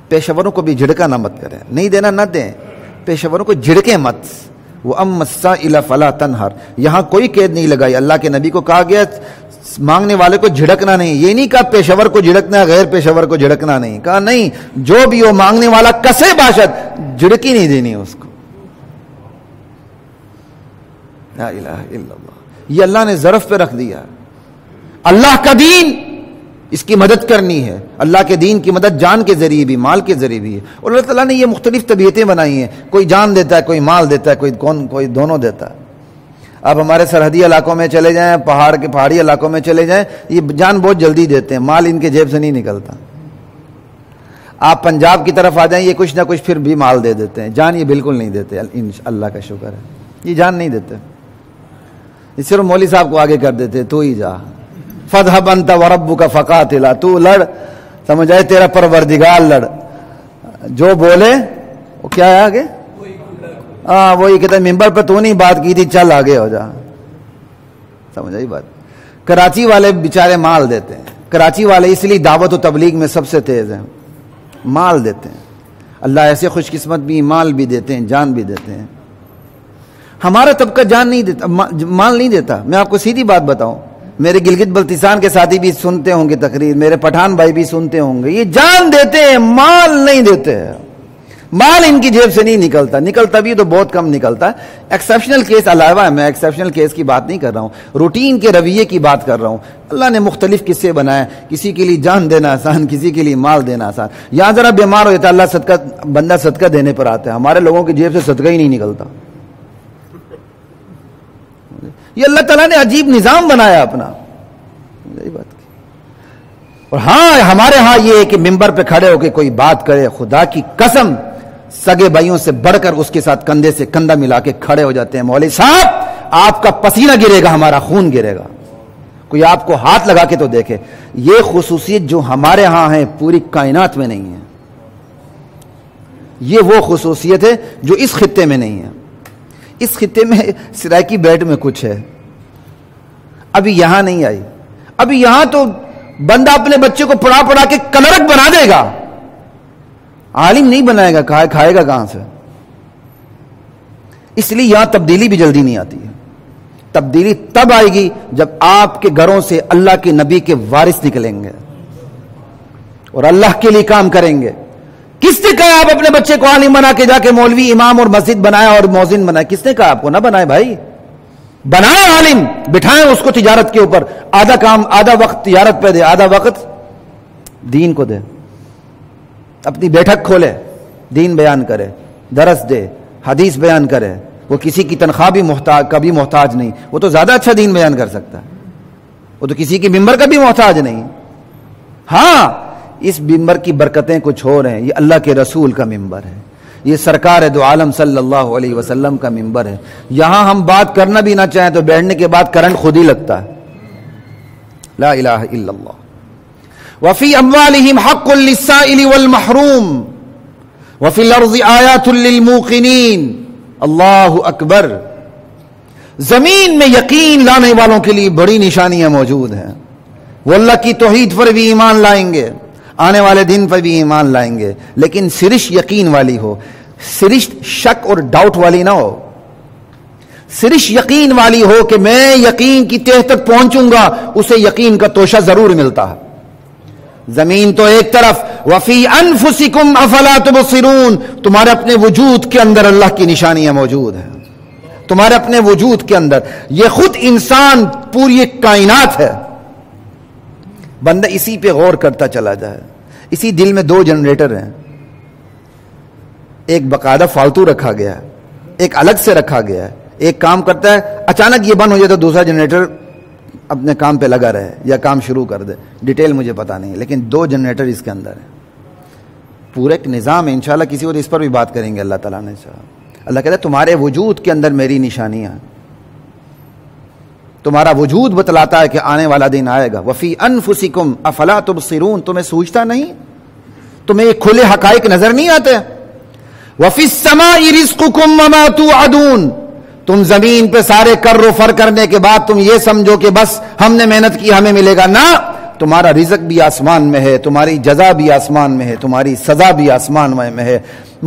پیشوروں کو بھی جھڑکا نہ مت کریں، نہیں دینا نہ دیں، پیشوروں کو جھڑکیں مت. وَأَمَّا السَّائِلَ فَلَا تَنْهَرْ. یہاں کوئی قید نہیں لگائی. اللہ کے نبی کو کہا گیا مانگنے والے کو جھڑکنا نہیں. یہ نہیں کہا پیشور کو جھڑکنا ہے, غیر پیشور کو جھڑکنا نہیں. کہا نہیں, جو بھی ہو مانگنے والا کسے باشد, جھڑکی نہیں دینی اس کو. لا الہ الا اللہ. یہ اللہ نے ظرف پہ رکھ دیا. اللہ کا دین, اس کی مدد کرنی ہے. اللہ کے دین کی مدد جان کے ذریعے بھی, مال کے ذریعے بھی ہے. اور اللہ تعالیٰ نے یہ مختلف طبیعتیں بنائی ہیں. کوئی جان دیتا ہے, کوئی مال دیتا ہے, کوئی دونوں دیتا ہے. آپ ہمارے سرحدی علاقوں میں چلے جائیں, پہاڑی علاقوں میں چلے جائیں, یہ جان بہت جلدی دیتے ہیں, مال ان کے جیب سے نہیں نکلتا. آپ پنجاب کی طرف آ جائیں, یہ کچھ نہ کچھ پھر بھی مال دے دیتے ہیں, جان یہ بالکل نہیں دیتے. اللہ کا شکر ہے, یہ جان نہیں دیتے. اس صرف مولوی صاحب کو آگے کر دیتے, تو ہی جا, فَاذْهَبْ أَنْتَ وَرَبُّكَ فَقَاتِلَا, تو لڑ, سمجھ آئے, تیرا پروردگار لڑ. جو بولے وہ کیا ہے آگے, ہاں وہی کہتا ہے ممبر پہ تو نہیں بات کی تھی, چل آگے ہو جا. سمجھ آئی بات. کراچی والے بیچارے مال دیتے ہیں. کراچی والے اس لیے دعوت و تبلیغ میں سب سے تیز ہیں, مال دیتے ہیں. اللہ ایسے خوش قسمت بھی, مال بھی دیتے ہیں, جان بھی دیتے ہیں. ہمارا طبقہ جان نہیں دیتا, مال نہیں دیتا. میں آپ کو سیدھی بات بتاؤں, میرے گلگت بلتستان کے ساتھی بھی سنتے ہوں گے تقریر, میرے پٹھان بھائی بھی سنتے ہوں گے, یہ جان دیتے ہیں, مال نہیں دیتے ہیں. مال ان کی جیب سے نہیں نکلتا بھی تو بہت کم نکلتا ہے. ایکسیپشنل کیس علاوہ ہے, میں ایکسیپشنل کیس کی بات نہیں کر رہا ہوں, روٹین کے رویے کی بات کر رہا ہوں. اللہ نے مختلف قصے بنائے, کسی کے لیے جان دینا آسان, کسی کے لیے مال دینا آسان. یہاں ذرا بیمار ہو جاتا, اللہ صدقہ, بندہ صدقہ دینے پر آتا ہے. ہمارے لوگوں کی جیب سے صدقہ ہی نہیں نکلتا. یہ اللہ تعالیٰ نے عجیب نظام بنایا اپنا. یہی بات کی. اور ہاں ہمارے ہاں یہ ہے کہ ممبر پہ کھڑے ہو کے کوئی بات کرے, خدا کی قسم سگے بھائیوں سے بڑھ کر اس کے ساتھ کندھے سے کندھا ملا کے کھڑے ہو جاتے ہیں. مولوی صاحب آپ کا پسینہ گرے گا, ہمارا خون گرے گا. کوئی آپ کو ہاتھ لگا کے تو دیکھے. یہ خصوصیت جو ہمارے ہاں ہے پوری کائنات میں نہیں ہے. یہ وہ خصوصیت ہے جو اس خطے میں نہیں ہے. اس خطے میں سرائکی بیٹ میں کچھ ہے, ابھی یہاں نہیں آئی. ابھی یہاں تو بندہ اپنے بچے کو پڑھا کے کلرک بنا دے گا, عالم نہیں بنائے گا. کھائے گا کہاں سے؟ اس لیے یہاں تبدیلی بھی جلدی نہیں آتی ہے. تبدیلی تب آئے گی جب آپ کے گھروں سے اللہ کے نبی کے وارث نکلیں گے اور اللہ کے لیے کام کریں گے. کس نے کہا آپ اپنے بچے کو عالم بنا کے جا کے مولوی, امام اور مسجد بنائے اور مؤذن بنائے؟ کس نے کہا آپ کو؟ نہ بنائے بھائی, بنائے عالم, بٹھائیں اس کو تجارت کے اوپر. آدھا وقت تجارت پہ دے, آدھا وقت دین کو دے. اپنی بیٹھک کھولے, دین بیان کرے, درس دے, حدیث بیان کرے. وہ کسی کی تنخواہ بھی کبھی محتاج نہیں. وہ تو زیادہ اچھا دین بیان کر سکتا ہے. وہ تو کسی کی ممبر کا بھی محتاج نہیں. ہاں اس ممبر کی برکتیں کچھ اور ہیں. یہ اللہ کے رسول کا ممبر ہے, یہ سرکار دو عالم صلی اللہ علیہ وسلم کا ممبر ہے. یہاں ہم بات کرنا بھی نہ چاہیں تو بیٹھنے کے بعد کرنٹ خود ہی لگتا ہے. لا الہ الا اللہ. وفی اموالہم حق للسائل والمحروم وفی الارض آیات للموقنین. اللہ اکبر. زمین میں یقین لانے والوں کے لیے بڑی نشانیاں موجود ہیں. وہ اللہ کی توحید پر بھی ایمان لائیں گے, آنے والے دن پر بھی ایمان لائیں گے, لیکن سرشت یقین والی ہو, سرشت شک اور ڈاؤٹ والی نہ ہو. سرشت یقین والی ہو کہ میں یقین کی تہ تک پہنچوں گا, اسے یقین کا توشہ ضرور ملتا ہے. زمین تو ایک طرف, وفی انفسکم افلا تبصرون, تمہارے اپنے وجود کے اندر اللہ کی نشانیاں موجود ہیں. تمہارے اپنے وجود کے اندر, یہ خود انسان پوری ایک کائنات ہے. بندہ اسی پہ غور کرتا چلا جائے. اسی دل میں 2 جنریٹر ہیں, ایک باقاعدہ فالتو رکھا گیا ہے, ایک الگ سے رکھا گیا ہے. ایک کام کرتا ہے, اچانک یہ بند ہو جائے تو دوسرا جنریٹر اپنے کام پہ لگا رہے یا کام شروع کر دے. ڈیٹیل مجھے پتا نہیں, لیکن 2 جنریٹر اس کے اندر ہیں. پورا ایک نظام ہے. انشاءاللہ کسی اور اس پر بھی بات کریں گے اللہ تعالیٰ نے چاہا. اللہ کہتا ہے تمہارے وجود کے اندر میری نشانیاں, تمہارا وجود بتلاتا ہے کہ آنے والا دن آئے گا. وفی انفسکم افلا تبصرون, تمہیں سوچتا نہیں, تمہیں یہ کھلے حقائق نظر نہیں آتے. وفی السماء رزقکم وما توعدون, تم زمین پہ سارے کر و فر کرنے کے بعد تم یہ سمجھو کہ بس ہم نے محنت کی ہمیں ملے گا. نہ, تمہارا رزق بھی آسمان میں ہے, تمہاری جزا بھی آسمان میں ہے, تمہاری سزا بھی آسمان میں ہے.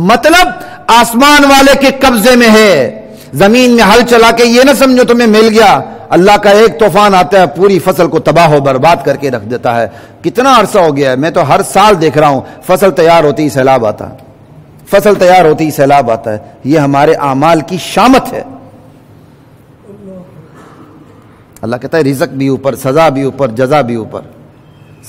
مطلب آسمان والے کے قبضے میں ہے, زمین میں ہل چلا کے یہ نہ سمجھو تمہیں مل گیا، اللہ کا ایک طوفان آتا ہے پوری فصل کو تباہ و برباد کر کے رکھ دیتا ہے۔ کتنا عرصہ ہو گیا ہے، میں تو ہر سال دیکھ رہا ہوں فصل تیار ہوتی ہی سیلاب آتا ہے، فصل تیار ہوتی ہی سیلاب آتا ہے۔ یہ ہمارے اعمال کی شامت ہے۔ اللہ کہتا ہے رزق بھی اوپر، سزا بھی اوپر، جزا بھی اوپر،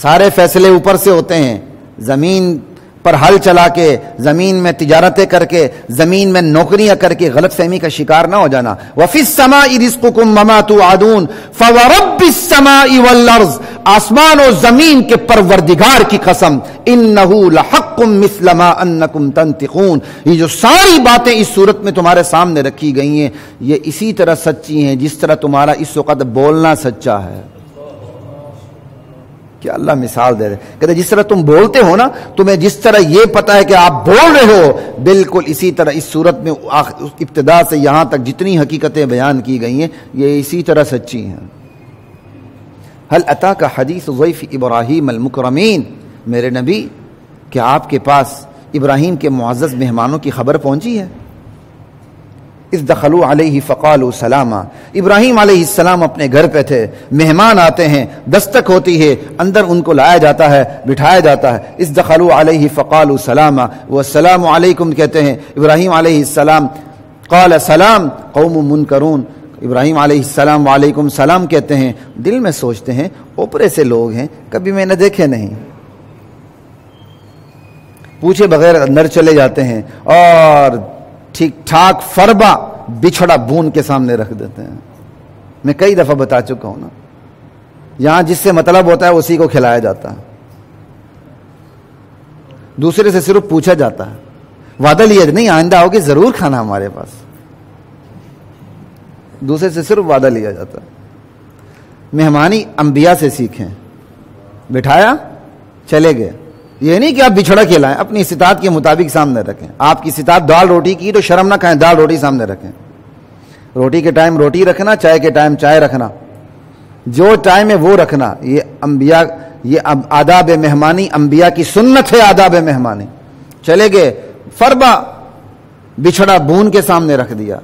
سارے فیصلے اوپر سے ہوتے ہیں۔ زمین پر ہل چلا کے، زمین میں تجارتیں کر کے، زمین میں نوکریاں کر کے غلط فہمی کا شکار نہ ہو جانا۔ وَفِي السَّمَاءِ رِزْقُكُمْ وَمَا تُوعَدُونَ فَوَرَبِّ السَّمَاءِ وَالْأَرْضِ، آسمان و زمین کے پروردگار کی قسم، إِنَّهُ لَحَقٌّ مِثْلَ مَا أَنَّكُمْ تَنْطِقُونَ، یہ جو ساری باتیں اس صورت میں تمہارے سامنے رکھی گئی ہیں یہ اسی طرح سچی ہیں جس طرح تمہارا اس وقت بولنا سچا ہے۔ کیا اللہ مثال دے رہے، کہتے جس طرح تم بولتے ہو نا، تمہیں جس طرح یہ پتا ہے کہ آپ بول رہے ہو، بالکل اسی طرح اس صورت میں ابتدا سے یہاں تک جتنی حقیقتیں بیان کی گئی ہیں یہ اسی طرح سچی ہیں۔ هل اتاک حدیث ضیف ابراہیم المکرمین، میرے نبی کیا آپ کے پاس ابراہیم کے معزز مہمانوں کی خبر پہنچی ہے؟ اذ دخلوا علیہ فقالوا سلاما، ابراہیم علیہ السلام اپنے گھر پہ تھے، مہمان آتے ہیں، دستک ہوتی ہے، اندر ان کو لایا جاتا ہے، بٹھایا جاتا ہے۔ اذ دخلوا علیہ فقالوا سلاما، والسلام علیکم کہتے ہیں ابراہیم علیہ السلام، قال سلام قوم منکرون، ابراہیم علیہ السلام وعلیکم سلام کہتے ہیں، دل میں سوچتے ہیں اوپرے سے لوگ ہیں، کبھی میں نے دیکھے نہیں، پوچھے بغیر اندر چلے جاتے ہیں اور ٹھیک ٹھاک فربا بچھڑا بون کے سامنے رکھ دیتے ہیں۔ میں کئی دفعہ بتا چکا ہوں نا، یہاں جس سے مطلب ہوتا ہے اسی کو کھلایا جاتا ہے، دوسرے سے صرف پوچھا جاتا ہے، وعدہ لیا نہیں آئندہ ہوگی ضرور کھانا ہمارے پاس، دوسرے سے صرف وعدہ لیا جاتا ہے۔ مہمانی انبیاء سے سیکھیں، بٹھایا چلے گئے، یہ نہیں کہ آپ بچھڑا کھلائیں، اپنی استطاعت کے مطابق سامنے رکھیں۔ آپ کی استطاعت دال روٹی کی تو شرم نہ کھائیں، دال روٹی سامنے رکھیں، روٹی کے ٹائم روٹی رکھنا، چائے کے ٹائم چائے رکھنا، جو ٹائم ہے وہ رکھنا۔ یہ انبیاء، یہ آداب مہمانی انبیاء کی سنت ہے، آداب مہمانی۔ چلے گئے، فربا بچھڑا بون کے سامنے رکھ دیا۔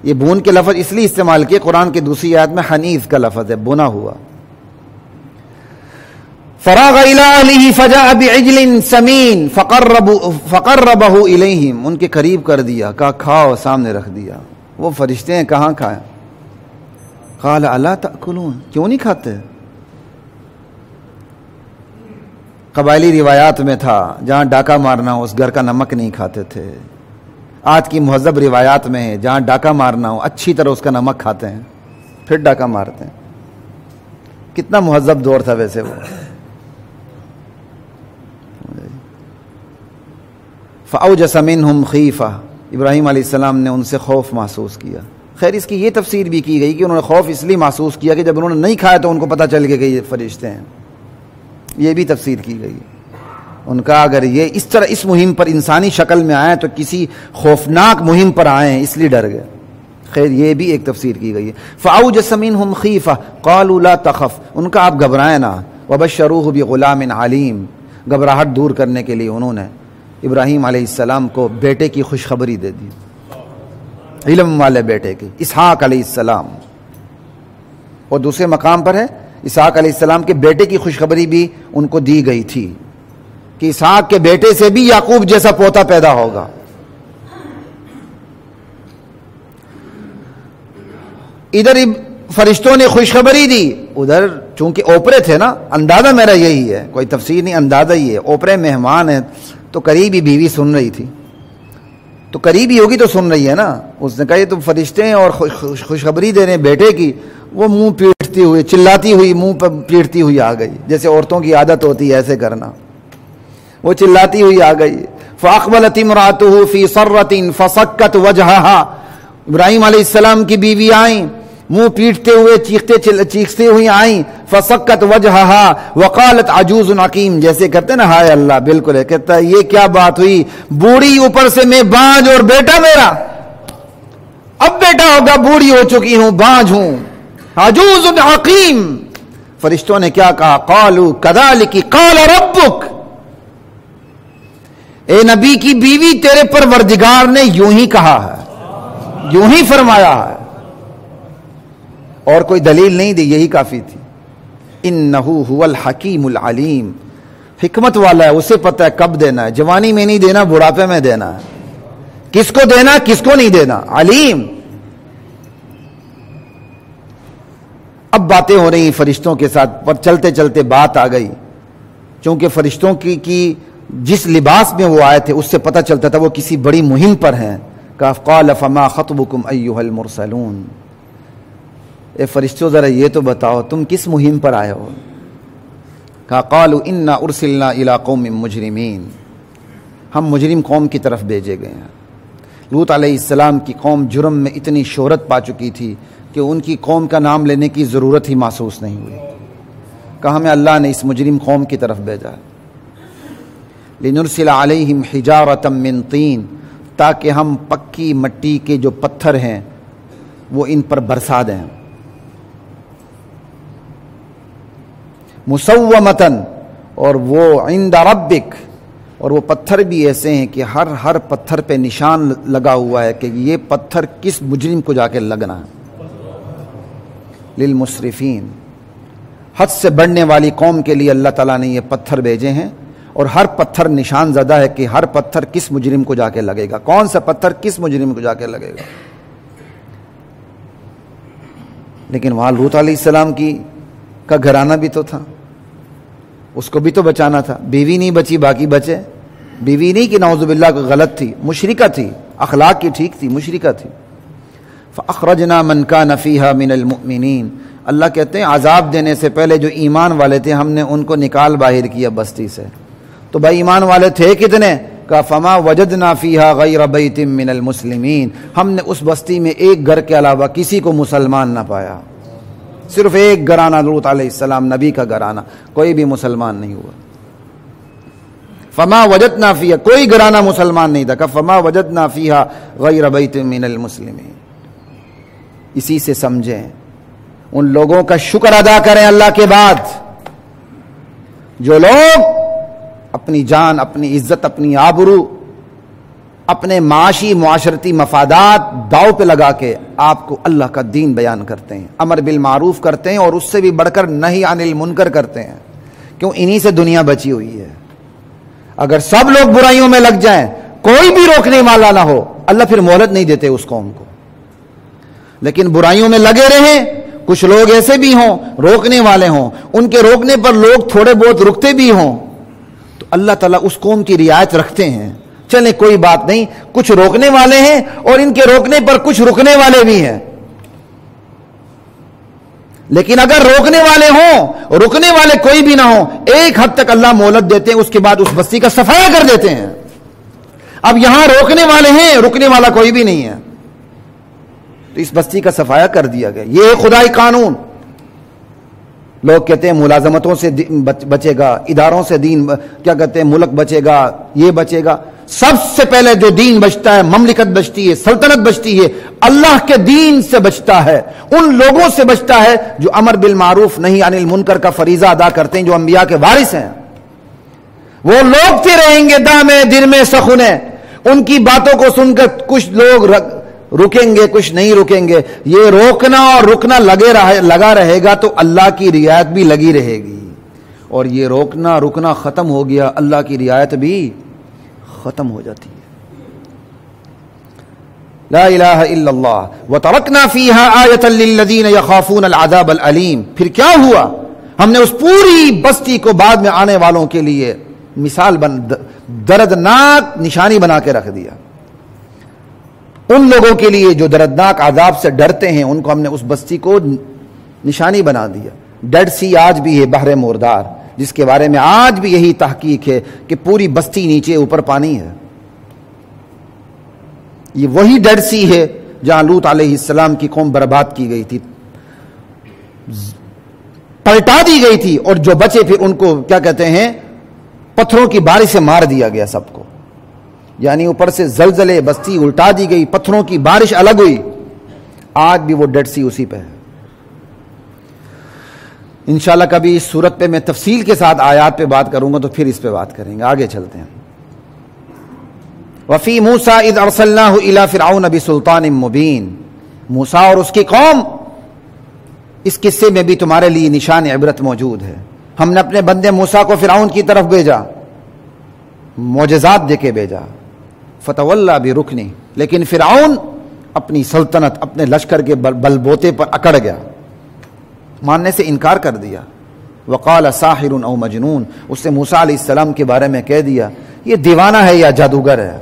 یہ بون کے لفظ اس لیے استعمال کیے، قرآن کی دوسری آیت میں حنیذ کا لفظ ہے، بنا ہوا۔ فراغ الى اہلہ فجاء بعجل سمین فقربہ الیہم، ان کے قریب کر دیا، کہا کھاؤ، سامنے رکھ دیا۔ وہ فرشتے ہیں، کہاں کھائیں؟ قال الا تأکلون، کیوں نہیں کھاتے؟ قبائلی روایات میں تھا جہاں ڈاکہ مارنا ہو اس گھر کا نمک نہیں کھاتے تھے۔ آج کی مہذب روایات میں ہے جہاں ڈاکہ مارنا ہو اچھی طرح اس کا نمک کھاتے ہیں پھر ڈاکہ مارتے ہیں۔ کتنا مہذب دور تھا ویسے وہ۔ فَأَوْجَسَ مِنْهُمْ خِيفَةً، ابراہیم علیہ السلام نے ان سے خوف محسوس کیا۔ خیر اس کی یہ تفسیر بھی کی گئی کہ انہوں نے خوف اس لیے محسوس کیا کہ جب انہوں نے نہیں کھایا تو ان کو پتہ چل گیا کہ یہ فرشتے ہیں، یہ بھی تفسیر کی گئی۔ ان کا اگر یہ اس طرح اس مہم پر انسانی شکل میں آئے تو کسی خوفناک مہم پر آئے ہیں اس لیے ڈر گئے۔ خیر یہ بھی ایک تفسیر کی گئی ہے۔ فَأَوْجَسَ مِنْهُمْ خِيفَةً قَالُوا لَا تَخَفْ، ان کا آپ گھبرائیں نہ، وَبَشَّرُوهُ بِغُلَامٍ عَلِيمٍ، گھبراہٹ دور کرنے کے لیے انہوں نے ابراہیم علیہ السلام کو بیٹے کی خوشخبری دے دی، علم والے بیٹے کی، اسحاق علیہ السلام۔ اور دوسرے مقام پر ہے اسحاق علیہ السلام کے بیٹے کی خوشخبری بھی ان کو دی گئی تھی کہ اسحاق کے بیٹے سے بھی یعقوب جیسا پوتا پیدا ہوگا۔ ادھر فرشتوں نے خوشخبری دی، ادھر چونکہ اوپرے تھے نا، اندازہ میرا یہی ہے، کوئی تفسیر نہیں، اندازہ ہی ہے، اوپرے مہمان ہیں تو قریبی بیوی سن رہی تھی، تو قریبی ہوگی تو سن رہی ہے نا۔ اس نے کہا یہ تم فرشتے ہیں اور خوشخبری دے رہے ہیں بیٹے کی۔ وہ منہ پیٹتی ہوئی، چلاتی ہوئی، منہ پہ پیٹتی ہوئی آ گئی، جیسے عورتوں کی عادت ہوتی ہے ایسے کرنا۔ وہ چلاتی ہوئی آ گئی۔ فاقبلت امرأته فی صرة فصکت وجہها، ابراہیم علیہ السلام کی بیوی آئیں، منہ پیٹتے ہوئے، چیختے ہوئی آئیں، فسکت وجہها وقالت عجوز عقیم، جیسے کہتے نا ہائے اللہ، بالکل ہے، کہتا ہے یہ کیا بات ہوئی، بوڑھی اوپر سے میں بانجھ اور بیٹا میرا، اب بیٹا ہوگا، بوڑھی ہو چکی ہوں، بانجھ ہوں، عجوز عقیم۔ فرشتوں نے کیا کہا؟ قالوا کذالک قال ربک، اے نبی کی بیوی تیرے پروردگار نے یوں ہی کہا ہے۔ یوں ہی فرمایا ہے، اور کوئی دلیل نہیں دی، یہی کافی تھی۔ انہ هو الحکیم العلیم، حکمت والا ہے، اسے پتہ ہے کب دینا ہے، جوانی میں نہیں دینا، بڑھاپے میں دینا ہے، کس کو دینا کس کو نہیں دینا، علیم۔ اب باتیں ہو رہی فرشتوں کے ساتھ، پر چلتے چلتے بات آ گئی، چونکہ فرشتوں کی جس لباس میں وہ آئے تھے اس سے پتہ چلتا تھا وہ کسی بڑی مہم پر ہیں۔ قال فما خطبکم ایھا المرسلون، اے فرشتوں ذرا یہ تو بتاؤ تم کس مہم پر آئے ہو؟ کہا قالوا انا ارسلنا الی قوم مجرمین، ہم مجرم قوم کی طرف بھیجے گئے ہیں۔ لوط علیہ السلام کی قوم جرم میں اتنی شہرت پا چکی تھی کہ ان کی قوم کا نام لینے کی ضرورت ہی محسوس نہیں ہوئی۔ کہا ہمیں اللہ نے اس مجرم قوم کی طرف بھیجا، لنرسل علیہم حجارۃ من طین، تاکہ ہم پکی مٹی کے جو پتھر ہیں وہ ان پر برسا دیں، مسومتاً، اور وہ عند ربک، اور وہ پتھر بھی ایسے ہیں کہ ہر پتھر پہ نشان لگا ہوا ہے کہ یہ پتھر کس مجرم کو جا کے لگنا ہے۔ للمسرفین، حد سے بڑھنے والی قوم کے لیے اللہ تعالیٰ نے یہ پتھر بھیجے ہیں، اور ہر پتھر نشان زدہ ہے کہ ہر پتھر کس مجرم کو جا کے لگے گا، کون سا پتھر کس مجرم کو جا کے لگے گا۔ لیکن وہاں لوط علیہ السلام کا گھرانہ بھی تو تھا، اس کو بھی تو بچانا تھا۔ بیوی نہیں بچی، باقی بچے۔ بیوی نہیں کہ نعوذ باللہ کو غلط تھی، مشرکہ تھی، اخلاق کی ٹھیک تھی، مشرکہ تھی۔ فَأَخْرَجْنَا مَنْ كَانَ فِيهَا مِنَ الْمُؤْمِنِينَ، اللہ کہتے ہیں عذاب دینے سے پہلے جو ایمان والے تھے ہم نے ان کو نکال باہر کیا بستی سے۔ تو بھائی ایمان والے تھے کتنے؟ کہا فَمَا وَجَدْنَا فِيهَا غَيْرَ بَيْتٍ مِّنَ الْمُسْلِمِينَ، ہم نے اس بستی میں ایک گھر کے علاوہ کسی کو مسلمان نہ پایا، صرف ایک گھرانہ لوط علیہ السلام نبی کا گھرانہ، کوئی بھی مسلمان نہیں ہوا۔ فما وجدنا فیہا، کوئی گھرانہ مسلمان نہیں تھا، کہ فما وجدنا فیہا غیر بیت من المسلمین۔ اسی سے سمجھیں، ان لوگوں کا شکر ادا کریں اللہ کے بعد جو لوگ اپنی جان، اپنی عزت، اپنی آبرو، اپنے معاشی معاشرتی مفادات داؤ پہ لگا کے آپ کو اللہ کا دین بیان کرتے ہیں، امر بالمعروف کرتے ہیں، اور اس سے بھی بڑھ کر نہی عن المنکر کرتے ہیں، کیوں انہی سے دنیا بچی ہوئی ہے۔ اگر سب لوگ برائیوں میں لگ جائیں، کوئی بھی روکنے والا نہ ہو، اللہ پھر مہلت نہیں دیتے اس قوم کو۔ لیکن برائیوں میں لگے رہیں، کچھ لوگ ایسے بھی ہوں روکنے والے ہوں، ان کے روکنے پر لوگ تھوڑے بہت رکتے بھی ہوں، تو اللہ تعالیٰ اس قوم کی رعایت رکھتے ہیں۔ چلیں کوئی بات نہیں، کچھ روکنے والے ہیں اور ان کے روکنے پر کچھ رکنے والے بھی ہیں، لیکن اگر روکنے والے ہوں، رکنے والے کوئی بھی نہ ہوں، ایک حد تک اللہ مہلت دیتے ہیں، اس کے بعد اس بستی کا صفایا کر دیتے ہیں۔ اب یہاں روکنے والے ہیں، رکنے والا کوئی بھی نہیں ہے، تو اس بستی کا صفایا کر دیا گیا۔ یہ خدائی قانون۔ لوگ کہتے ہیں ملازمتوں سے بچے گا، اداروں سے دین، کیا کہتے ہیں ملک بچے گا، یہ بچے گا۔ سب سے پہلے جو دین بچتا ہے، مملکت بچتی ہے، سلطنت بچتی ہے، اللہ کے دین سے بچتا ہے، ان لوگوں سے بچتا ہے جو امر بالمعروف نہی عن المنکر کا فریضہ ادا کرتے ہیں، جو انبیاء کے وارث ہیں۔ وہ لوگتے رہیں گے دامے دن میں سخنے، ان کی باتوں کو سن کر کچھ لوگ رکیں گے، کچھ نہیں رکیں گے۔ یہ روکنا اور رکنا لگا رہے گا تو اللہ کی رعایت بھی لگی رہے گی، اور یہ روکنا رکنا ختم ہو گیا، اللہ کی رعایت بھی ختم ہو جاتی ہے۔ لا الہ الا اللہ وترکنا فیہا آیۃ للذین یخافون العذاب العلیم۔ پھر کیا ہوا؟ ہم نے اس پوری بستی کو بعد میں آنے والوں کے لیے مثال دردناک نشانی بنا کے رکھ دیا۔ ان لوگوں کے لیے جو دردناک عذاب سے ڈرتے ہیں، ان کو ہم نے اس بستی کو نشانی بنا دیا۔ ڈیڈ سی آج بھی ہے، بحر مردار، جس کے بارے میں آج بھی یہی تحقیق ہے کہ پوری بستی نیچے اوپر پانی ہے۔ یہ وہی ڈیڈ سی ہے جہاں لوط علیہ السلام کی قوم برباد کی گئی تھی، پلٹا دی گئی تھی، اور جو بچے پھر ان کو کیا کہتے ہیں پتھروں کی بارش سے مار دیا گیا سب کو، یعنی اوپر سے زلزلے، بستی الٹا دی گئی، پتھروں کی بارش الگ ہوئی۔ آج بھی وہ ڈیڈ سی اسی پہ ہے۔ انشاءاللہ کبھی اس صورت پہ میں تفصیل کے ساتھ آیات پہ بات کروں گا تو پھر اس پہ بات کریں گے۔ آگے چلتے ہیں۔ وفی موسیٰ اذ ارسلناہ الی فرعون بسلطان مبین، موسیٰ اور اس کی قوم، اس قصے میں بھی تمہارے لیے نشان عبرت موجود ہے۔ ہم نے اپنے بندے موسیٰ کو فرعون کی طرف بھیجا، معجزات دے کے بھیجا، فتولی برکنہ، لیکن فرعون اپنی سلطنت، اپنے لشکر کے بل بوتے پر اکڑ گیا، ماننے سے انکار کر دیا۔ وقال ساحر او مجنون، اس نے موسیٰ علیہ السلام کے بارے میں کہہ دیا یہ دیوانہ ہے یا جادوگر ہے۔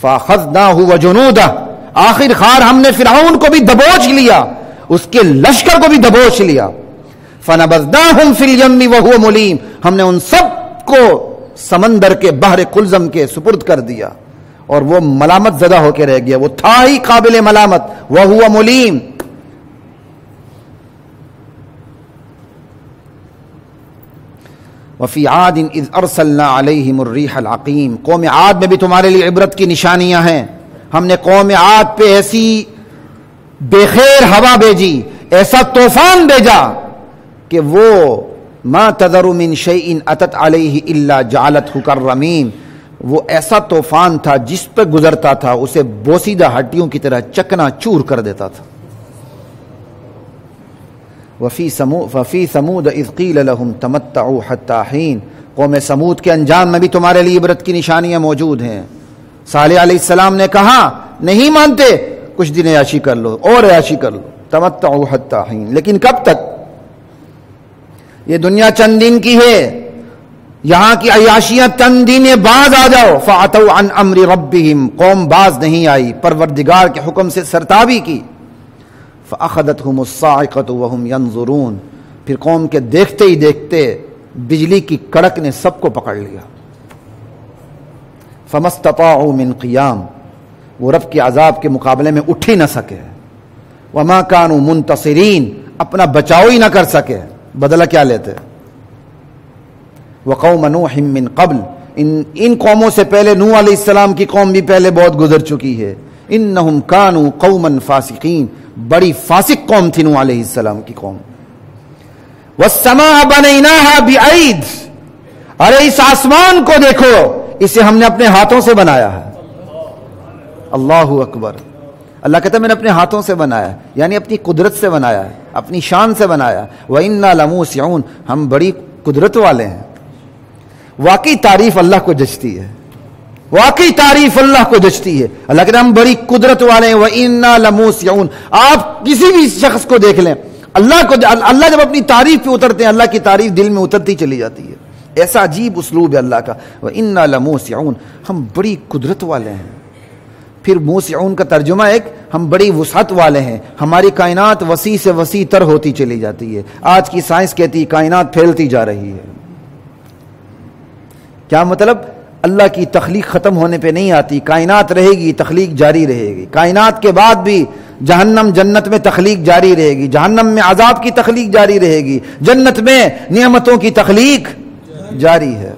فاخذناہ وجنودہ، آخر کار ہم نے فرعون کو بھی دبوچ لیا، اس کے لشکر کو بھی دبوچ لیا۔ فنبذناہم فی الیم وہو ملیم، ہم نے ان سب کو سمندر کے بحر قلزم کے سپرد کر دیا اور وہ ملامت زدہ ہو کے رہ گیا، وہ تھا ہی قابل ملامت، وہو ملیم۔ وفی عاد اذ ارسلنا علیہم الریح العقیم، قوم عاد میں بھی تمہارے لیے عبرت کی نشانیاں ہیں۔ ہم نے قوم عاد پہ ایسی بے خیر ہوا بھیجی، ایسا طوفان بھیجا کہ وہ ما تذر من شیء اتت علیہ الا جعلتہ کالرمیم، وہ ایسا طوفان تھا جس پہ گزرتا تھا اسے بوسیدہ ہڈیوں کی طرح چکنا چور کر دیتا تھا۔ وفی ثمود اذ قیل لهم تمتعوا حتی حین، قوم سمود کے انجام میں بھی تمہارے لیے عبرت کی نشانیاں موجود ہیں۔ صالح علیہ السلام نے کہا نہیں مانتے، کچھ دن عیاشی کر لو اور عیاشی کر لو، تمتعوا حتی حین، لیکن کب تک؟ یہ دنیا چند دن کی ہے، یہاں کی عیاشیاں چند دن بعد آ جاؤ۔ فعتوا عن امر ربہم، قوم باز نہیں آئی، پروردگار کے حکم سے سرتابی کی۔ فاخذتهم الصاعقۃ وهم ينظرون، پھر قوم کے دیکھتے ہی دیکھتے بجلی کی کڑک نے سب کو پکڑ لیا۔ فما استطاعوا من قیام، وہ رب کے عذاب کے مقابلے میں اٹھ ہی نہ سکے۔ وما كانوا منتصرین، اپنا بچاؤ ہی نہ کر سکے، بدلہ کیا لیتے۔ وقوم نوح من قبل، ان قوموں سے پہلے نوح علیہ السلام کی قوم بھی پہلے بہت گزر چکی ہے۔ انہم کانوا قوما فاسقین، بڑی فاسق قوم تھی نوح علیہ السلام کی قوم۔ والسماء بنیناہا بعید، ارے اس آسمان کو دیکھو، اسے ہم نے اپنے ہاتھوں سے بنایا ہے۔ اللہ اکبر، اللہ کہتا ہے میں نے اپنے ہاتھوں سے بنایا ہے، یعنی اپنی قدرت سے بنایا ہے، اپنی شان سے بنایا ہے۔ وَإِنَّا لَمُوسِعُونَ، ہم بڑی قدرت والے ہیں۔ واقعی تعریف اللہ کو جچتی ہے، واقعی تعریف اللہ کو جچتی ہے۔ اللہ کہتا ہے ہم بڑی قدرت والے ہیں۔ وَإِنَّا لَمُوسِعُونَ، آپ کسی بھی شخص کو دیکھ لیں، اللہ جب اپنی تعریف پہ اترتے ہیں، اللہ کی تعریف دل میں اترتی چلی جاتی ہے۔ ایسا عجیب اسلوب ہے اللہ کا، وَإِنَّا لَمُوسِعُونَ، ہم بڑی قدرت والے ہیں۔ پھر موسعون کا ترجمہ ایک، ہم بڑی وسعت والے ہیں، ہماری کائنات وسیع سے وسیع تر ہوتی چلی جاتی ہے۔ آج کی سائنس کہتی ہے کائنات پھیلتی جا رہی ہے۔ کیا مطلب؟ اللہ کی تخلیق ختم ہونے پہ نہیں آتی، کائنات رہے گی، تخلیق جاری رہے گی۔ کائنات کے بعد بھی جہنم جنت میں تخلیق جاری رہے گی، جہنم میں عذاب کی تخلیق جاری رہے گی، جنت میں نعمتوں کی تخلیق جاری ہے۔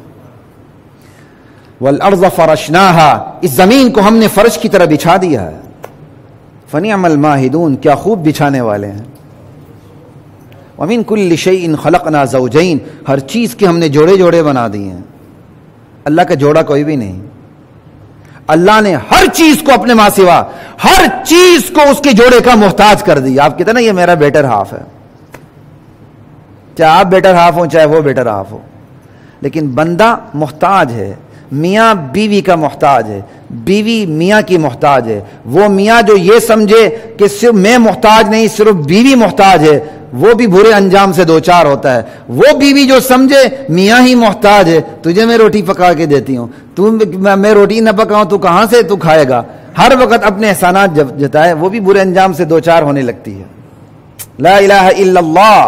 والارض فرشناہا، اس زمین کو ہم نے فرش کی طرح بچھا دیا ہے۔ فنعم الماہدون، کیا خوب بچھانے والے ہیں۔ ومن کل شیء خلقنا زوجین، ہر چیز کے ہم نے جوڑے جوڑے بنا دیے ہیں۔ اللہ کا جوڑا کوئی بھی نہیں، اللہ نے ہر چیز کو اپنے ماں سوا، ہر چیز کو اس کے جوڑے کا محتاج کر دیا۔ آپ کہتے ہیں نا یہ میرا بیٹر ہاف ہے، چاہے آپ بیٹر ہاف ہو چاہے وہ بیٹر ہاف ہو، لیکن بندہ محتاج ہے۔ میاں بیوی کا محتاج ہے، بیوی میاں کی محتاج ہے۔ وہ میاں جو یہ سمجھے کہ صرف میں محتاج نہیں، صرف بیوی محتاج ہے، وہ بھی برے انجام سے دوچار ہوتا ہے۔ وہ بیوی جو سمجھے میاں ہی محتاج ہے، تجھے میں روٹی پکا کے دیتی ہوں، میں روٹی نہ پکاؤں تو کہاں سے تو کھائے گا، ہر وقت اپنے احسانات جتائے، وہ بھی برے انجام سے دوچار ہونے لگتی ہے۔ لا الہ الا اللہ،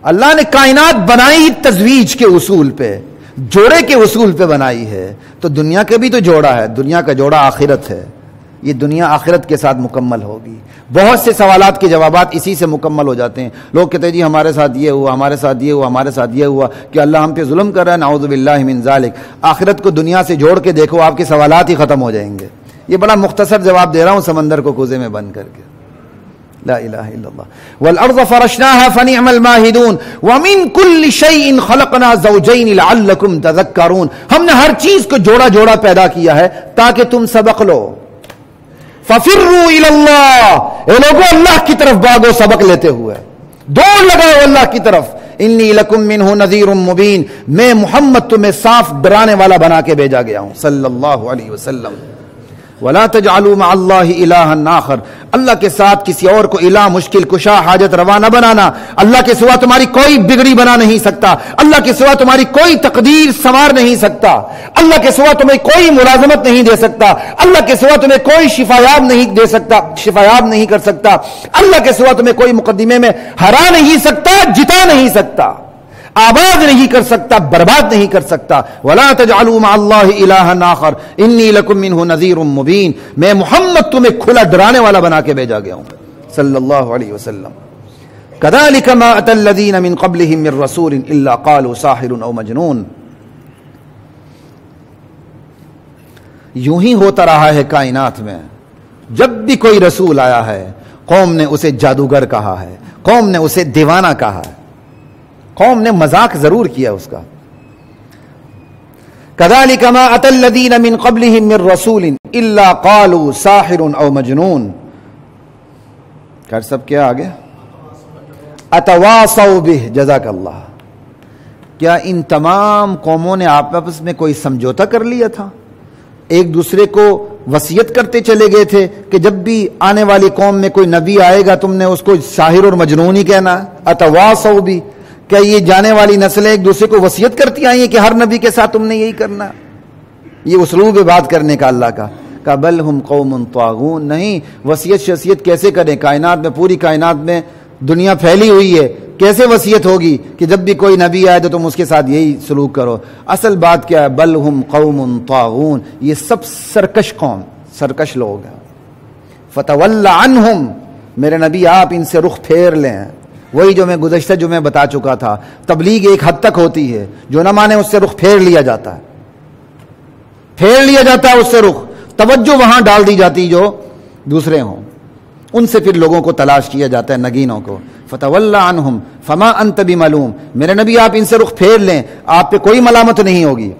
اللہ نے کائنات بنائی تزویج کے اصول پہ، جوڑے کے اصول پہ بنائی ہے، تو دنیا کا بھی تو جوڑا ہے، دنیا کا جوڑا آخرت ہے۔ یہ دنیا آخرت کے ساتھ مکمل ہوگی۔ بہت سے سوالات کے جوابات اسی سے مکمل ہو جاتے ہیں۔ لوگ کہتے ہیں جی ہمارے ساتھ یہ ہوا، ہمارے ساتھ یہ ہوا، ہمارے ساتھ یہ ہوا، کہ اللہ ہم پہ ظلم کر رہا ہے، نعوذ باللہ من ذالک۔ آخرت کو دنیا سے جوڑ کے دیکھو، آپ کے سوالات ہی ختم ہو جائیں گے۔ یہ بڑا مختصر جواب دے رہا ہوں سمندر کو کوزے میں بند کر کے۔ لا الہ الا اللہ والارض فرشناها فنعم الماہدون ومن كل شيء خلقنا زوجين لعلكم تذكرون. ہم نے ہر چیز کو جوڑا جوڑا پیدا کیا ہے تاکہ تم سبق لو. ففروا الى اللہ، اے لوگوں اللہ کی طرف بھاگو سبق لیتے ہوئے، دوڑ لگاؤ اللہ کی طرف. انی لکم منہ نذیر مبین، میں محمد تمہیں صاف ڈرانے والا بنا کے بھیجا گیا ہوں صلی اللہ علیہ وسلم. ولا تجعلوا مع اللہ الہا آخر، اللہ کے ساتھ کسی اور کو الہ، مشکل کشا، حاجت روا نہ بنانا. اللہ کے سوا تمہاری کوئی بگڑی بنا نہیں سکتا، اللہ کے سوا تمہاری کوئی تقدیر سنوار نہیں سکتا، اللہ کے سوا تمہیں کوئی ملازمت نہیں دے سکتا، اللہ کے سوا تمہیں کوئی شفایاب نہیں دے سکتا، شفایاب نہیں کر سکتا، اللہ کے سوا تمہیں کوئی مقدمے میں ہرا نہیں سکتا، جتا نہیں سکتا، آباد نہیں کر سکتا، برباد نہیں کر سکتا. ولا تجعلوا مع اللہ الہا آخر انی لکم منہ نذیر مبین، میں محمد تمہیں کھلا ڈرانے والا بنا کے بھیجا گیا ہوں صلی اللہ علیہ وسلم. کذالک ما اتی الذین من قبلہم من رسول الا قالوا ساحر او مجنون. یوں ہی ہوتا رہا ہے کائنات میں، جب بھی کوئی رسول آیا ہے قوم نے اسے جادوگر کہا ہے، قوم نے اسے دیوانہ کہا ہے، قوم نے مذاق ضرور کیا اس کا. كذلك ما أتى الذين من قبلهم من رسول إلا قالوا ساحر أو مجنون. کر سب کیا آگے اتواصوا به، جزاک اللہ. کیا ان تمام قوموں نے آپس میں کوئی سمجھوتا کر لیا تھا؟ ایک دوسرے کو وصیت کرتے چلے گئے تھے کہ جب بھی آنے والی قوم میں کوئی نبی آئے گا تم نے اس کو ساحر اور مجنون ہی کہنا ہے. اتواصوا به، کیا یہ جانے والی نسلیں ایک دوسرے کو وصیت کرتی آئی ہیں کہ ہر نبی کے ساتھ تم نے یہی کرنا؟ یہ اسلوب ہے بات کرنے کا اللہ کا. بل ہم قوم طاغون، نہیں، وصیت شصیت کیسے کریں؟ کائنات میں، پوری کائنات میں دنیا پھیلی ہوئی ہے، کیسے وصیت ہوگی کہ جب بھی کوئی نبی آئے تو تم اس کے ساتھ یہی سلوک کرو؟ اصل بات کیا ہے؟ بل ہم قوم طاغون، یہ سب سرکش قوم، سرکش لوگ ہیں. فتول عنہم، میرے نبی آپ ان سے رخ پھیر لیں. وہی جو میں گزشتہ جو میں بتا چکا تھا، تبلیغ ایک حد تک ہوتی ہے، جو نہ مانے اس سے رخ پھیر لیا جاتا ہے، پھیر لیا جاتا ہے اس سے رخ، توجہ وہاں ڈال دی جاتی جو دوسرے ہوں، ان سے پھر لوگوں کو تلاش کیا جاتا ہے، نگینوں کو. فتول عنہم فما انت بملوم، میرے نبی آپ ان سے رخ پھیر لیں، آپ پہ کوئی ملامت نہیں ہوگی.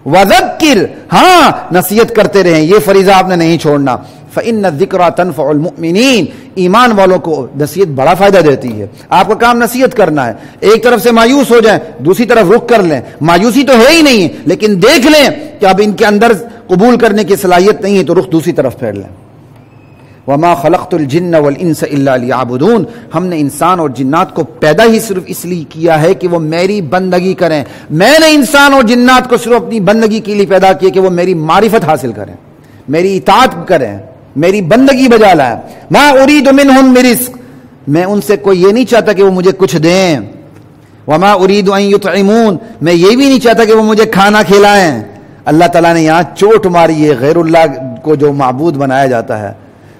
وذکر، ہاں نصیحت کرتے رہیں، یہ فریضہ آپ نے نہیں چھوڑنا. فإن الذکرى تنفع المؤمنین، ایمان والوں کو نصیحت بڑا فائدہ دیتی ہے. آپ کا کام نصیحت کرنا ہے. ایک طرف سے مایوس ہو جائیں، دوسری طرف رخ کر لیں. مایوسی تو ہے ہی نہیں، لیکن دیکھ لیں کہ اب ان کے اندر قبول کرنے کی صلاحیت نہیں ہے تو رخ دوسری طرف پھیر لیں. وما خلقت الجن والانس الا لیعبدون، ہم نے انسان اور جنات کو پیدا ہی صرف اس لیے کیا ہے کہ وہ میری بندگی کریں. میں نے انسان اور جنات کو صرف اپنی بندگی کے لیے پیدا کیا کہ وہ میری معرفت حاصل کریں، میری اطاعت کریں، میری بندگی بجا لائیں. ما اريد منهم من رزق، میں ان سے کوئی یہ نہیں چاہتا کہ وہ مجھے کچھ دیں. وما اريد ان يطعمون، میں یہ بھی نہیں چاہتا کہ وہ مجھے کھانا کھلائیں. اللہ تعالیٰ نے یہاں چوٹ ماری ہے غیر اللہ کو جو معبود بنایا جاتا ہے.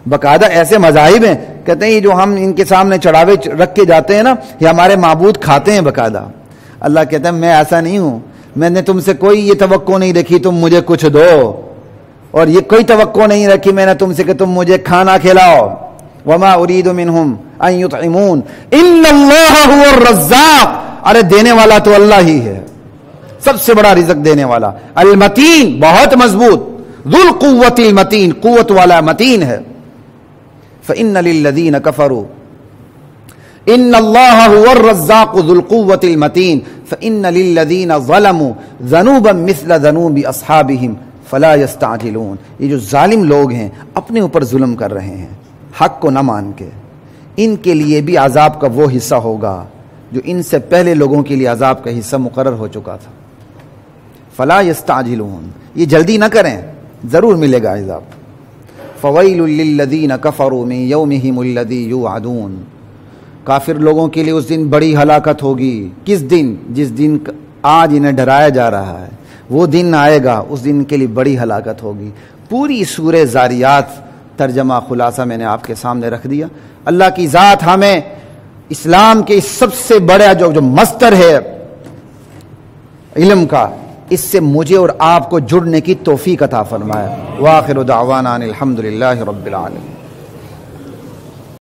باقاعدہ ایسے مذاہب ہیں کہتے ہیں یہ جو ہم ان کے سامنے چڑھاوے رکھ کے جاتے ہیں نا، یہ ہمارے معبود کھاتے ہیں باقاعدہ. اللہ کہتا ہے میں ایسا نہیں ہوں، میں نے تم سے کوئی یہ توقع نہیں رکھی تم مجھے کچھ دو، اور یہ کوئی توقع نہیں رکھی میں نے تم سے کہ تم مجھے کھانا کھلاؤ. وما اريد منهم ان يطعمون ان اللہ هو الرزاق، ارے دینے والا تو اللہ ہی ہے، سب سے بڑا رزق دینے والا. المتین، بہت مضبوط، ذو القوت المتین، قوت والا متین ہے. فإن للذین کفروا ان اللہ هو الرزاق ذو القوت المتین فإن للذین ظلموا ذنوبا مثل ذنوب اصحابهم فلا یستعجلون. یہ جو ظالم لوگ ہیں اپنے اوپر ظلم کر رہے ہیں حق کو نہ مان کے، ان کے لیے بھی عذاب کا وہ حصہ ہوگا جو ان سے پہلے لوگوں کے لیے عذاب کا حصہ مقرر ہو چکا تھا. فلا یستعجلون، یہ جلدی نہ کریں، ضرور ملے گا عذاب. فویل للذین کفروا من یومہم الذی یوعدون، کافر لوگوں کے لیے اس دن بڑی ہلاکت ہوگی. کس دن؟ جس دن آج انہیں ڈرایا جا رہا ہے، وہ دن آئے گا، اس دن کے لیے بڑی ہلاکت ہوگی. پوری سورہ زاریات ترجمہ خلاصہ میں نے آپ کے سامنے رکھ دیا. اللہ کی ذات ہمیں اسلام کے سب سے بڑا جو مصدر ہے علم کا، اس سے مجھے اور آپ کو جڑنے کی توفیق عطا فرمائے. وآخر دعوانا الحمدللہ رب العالمین.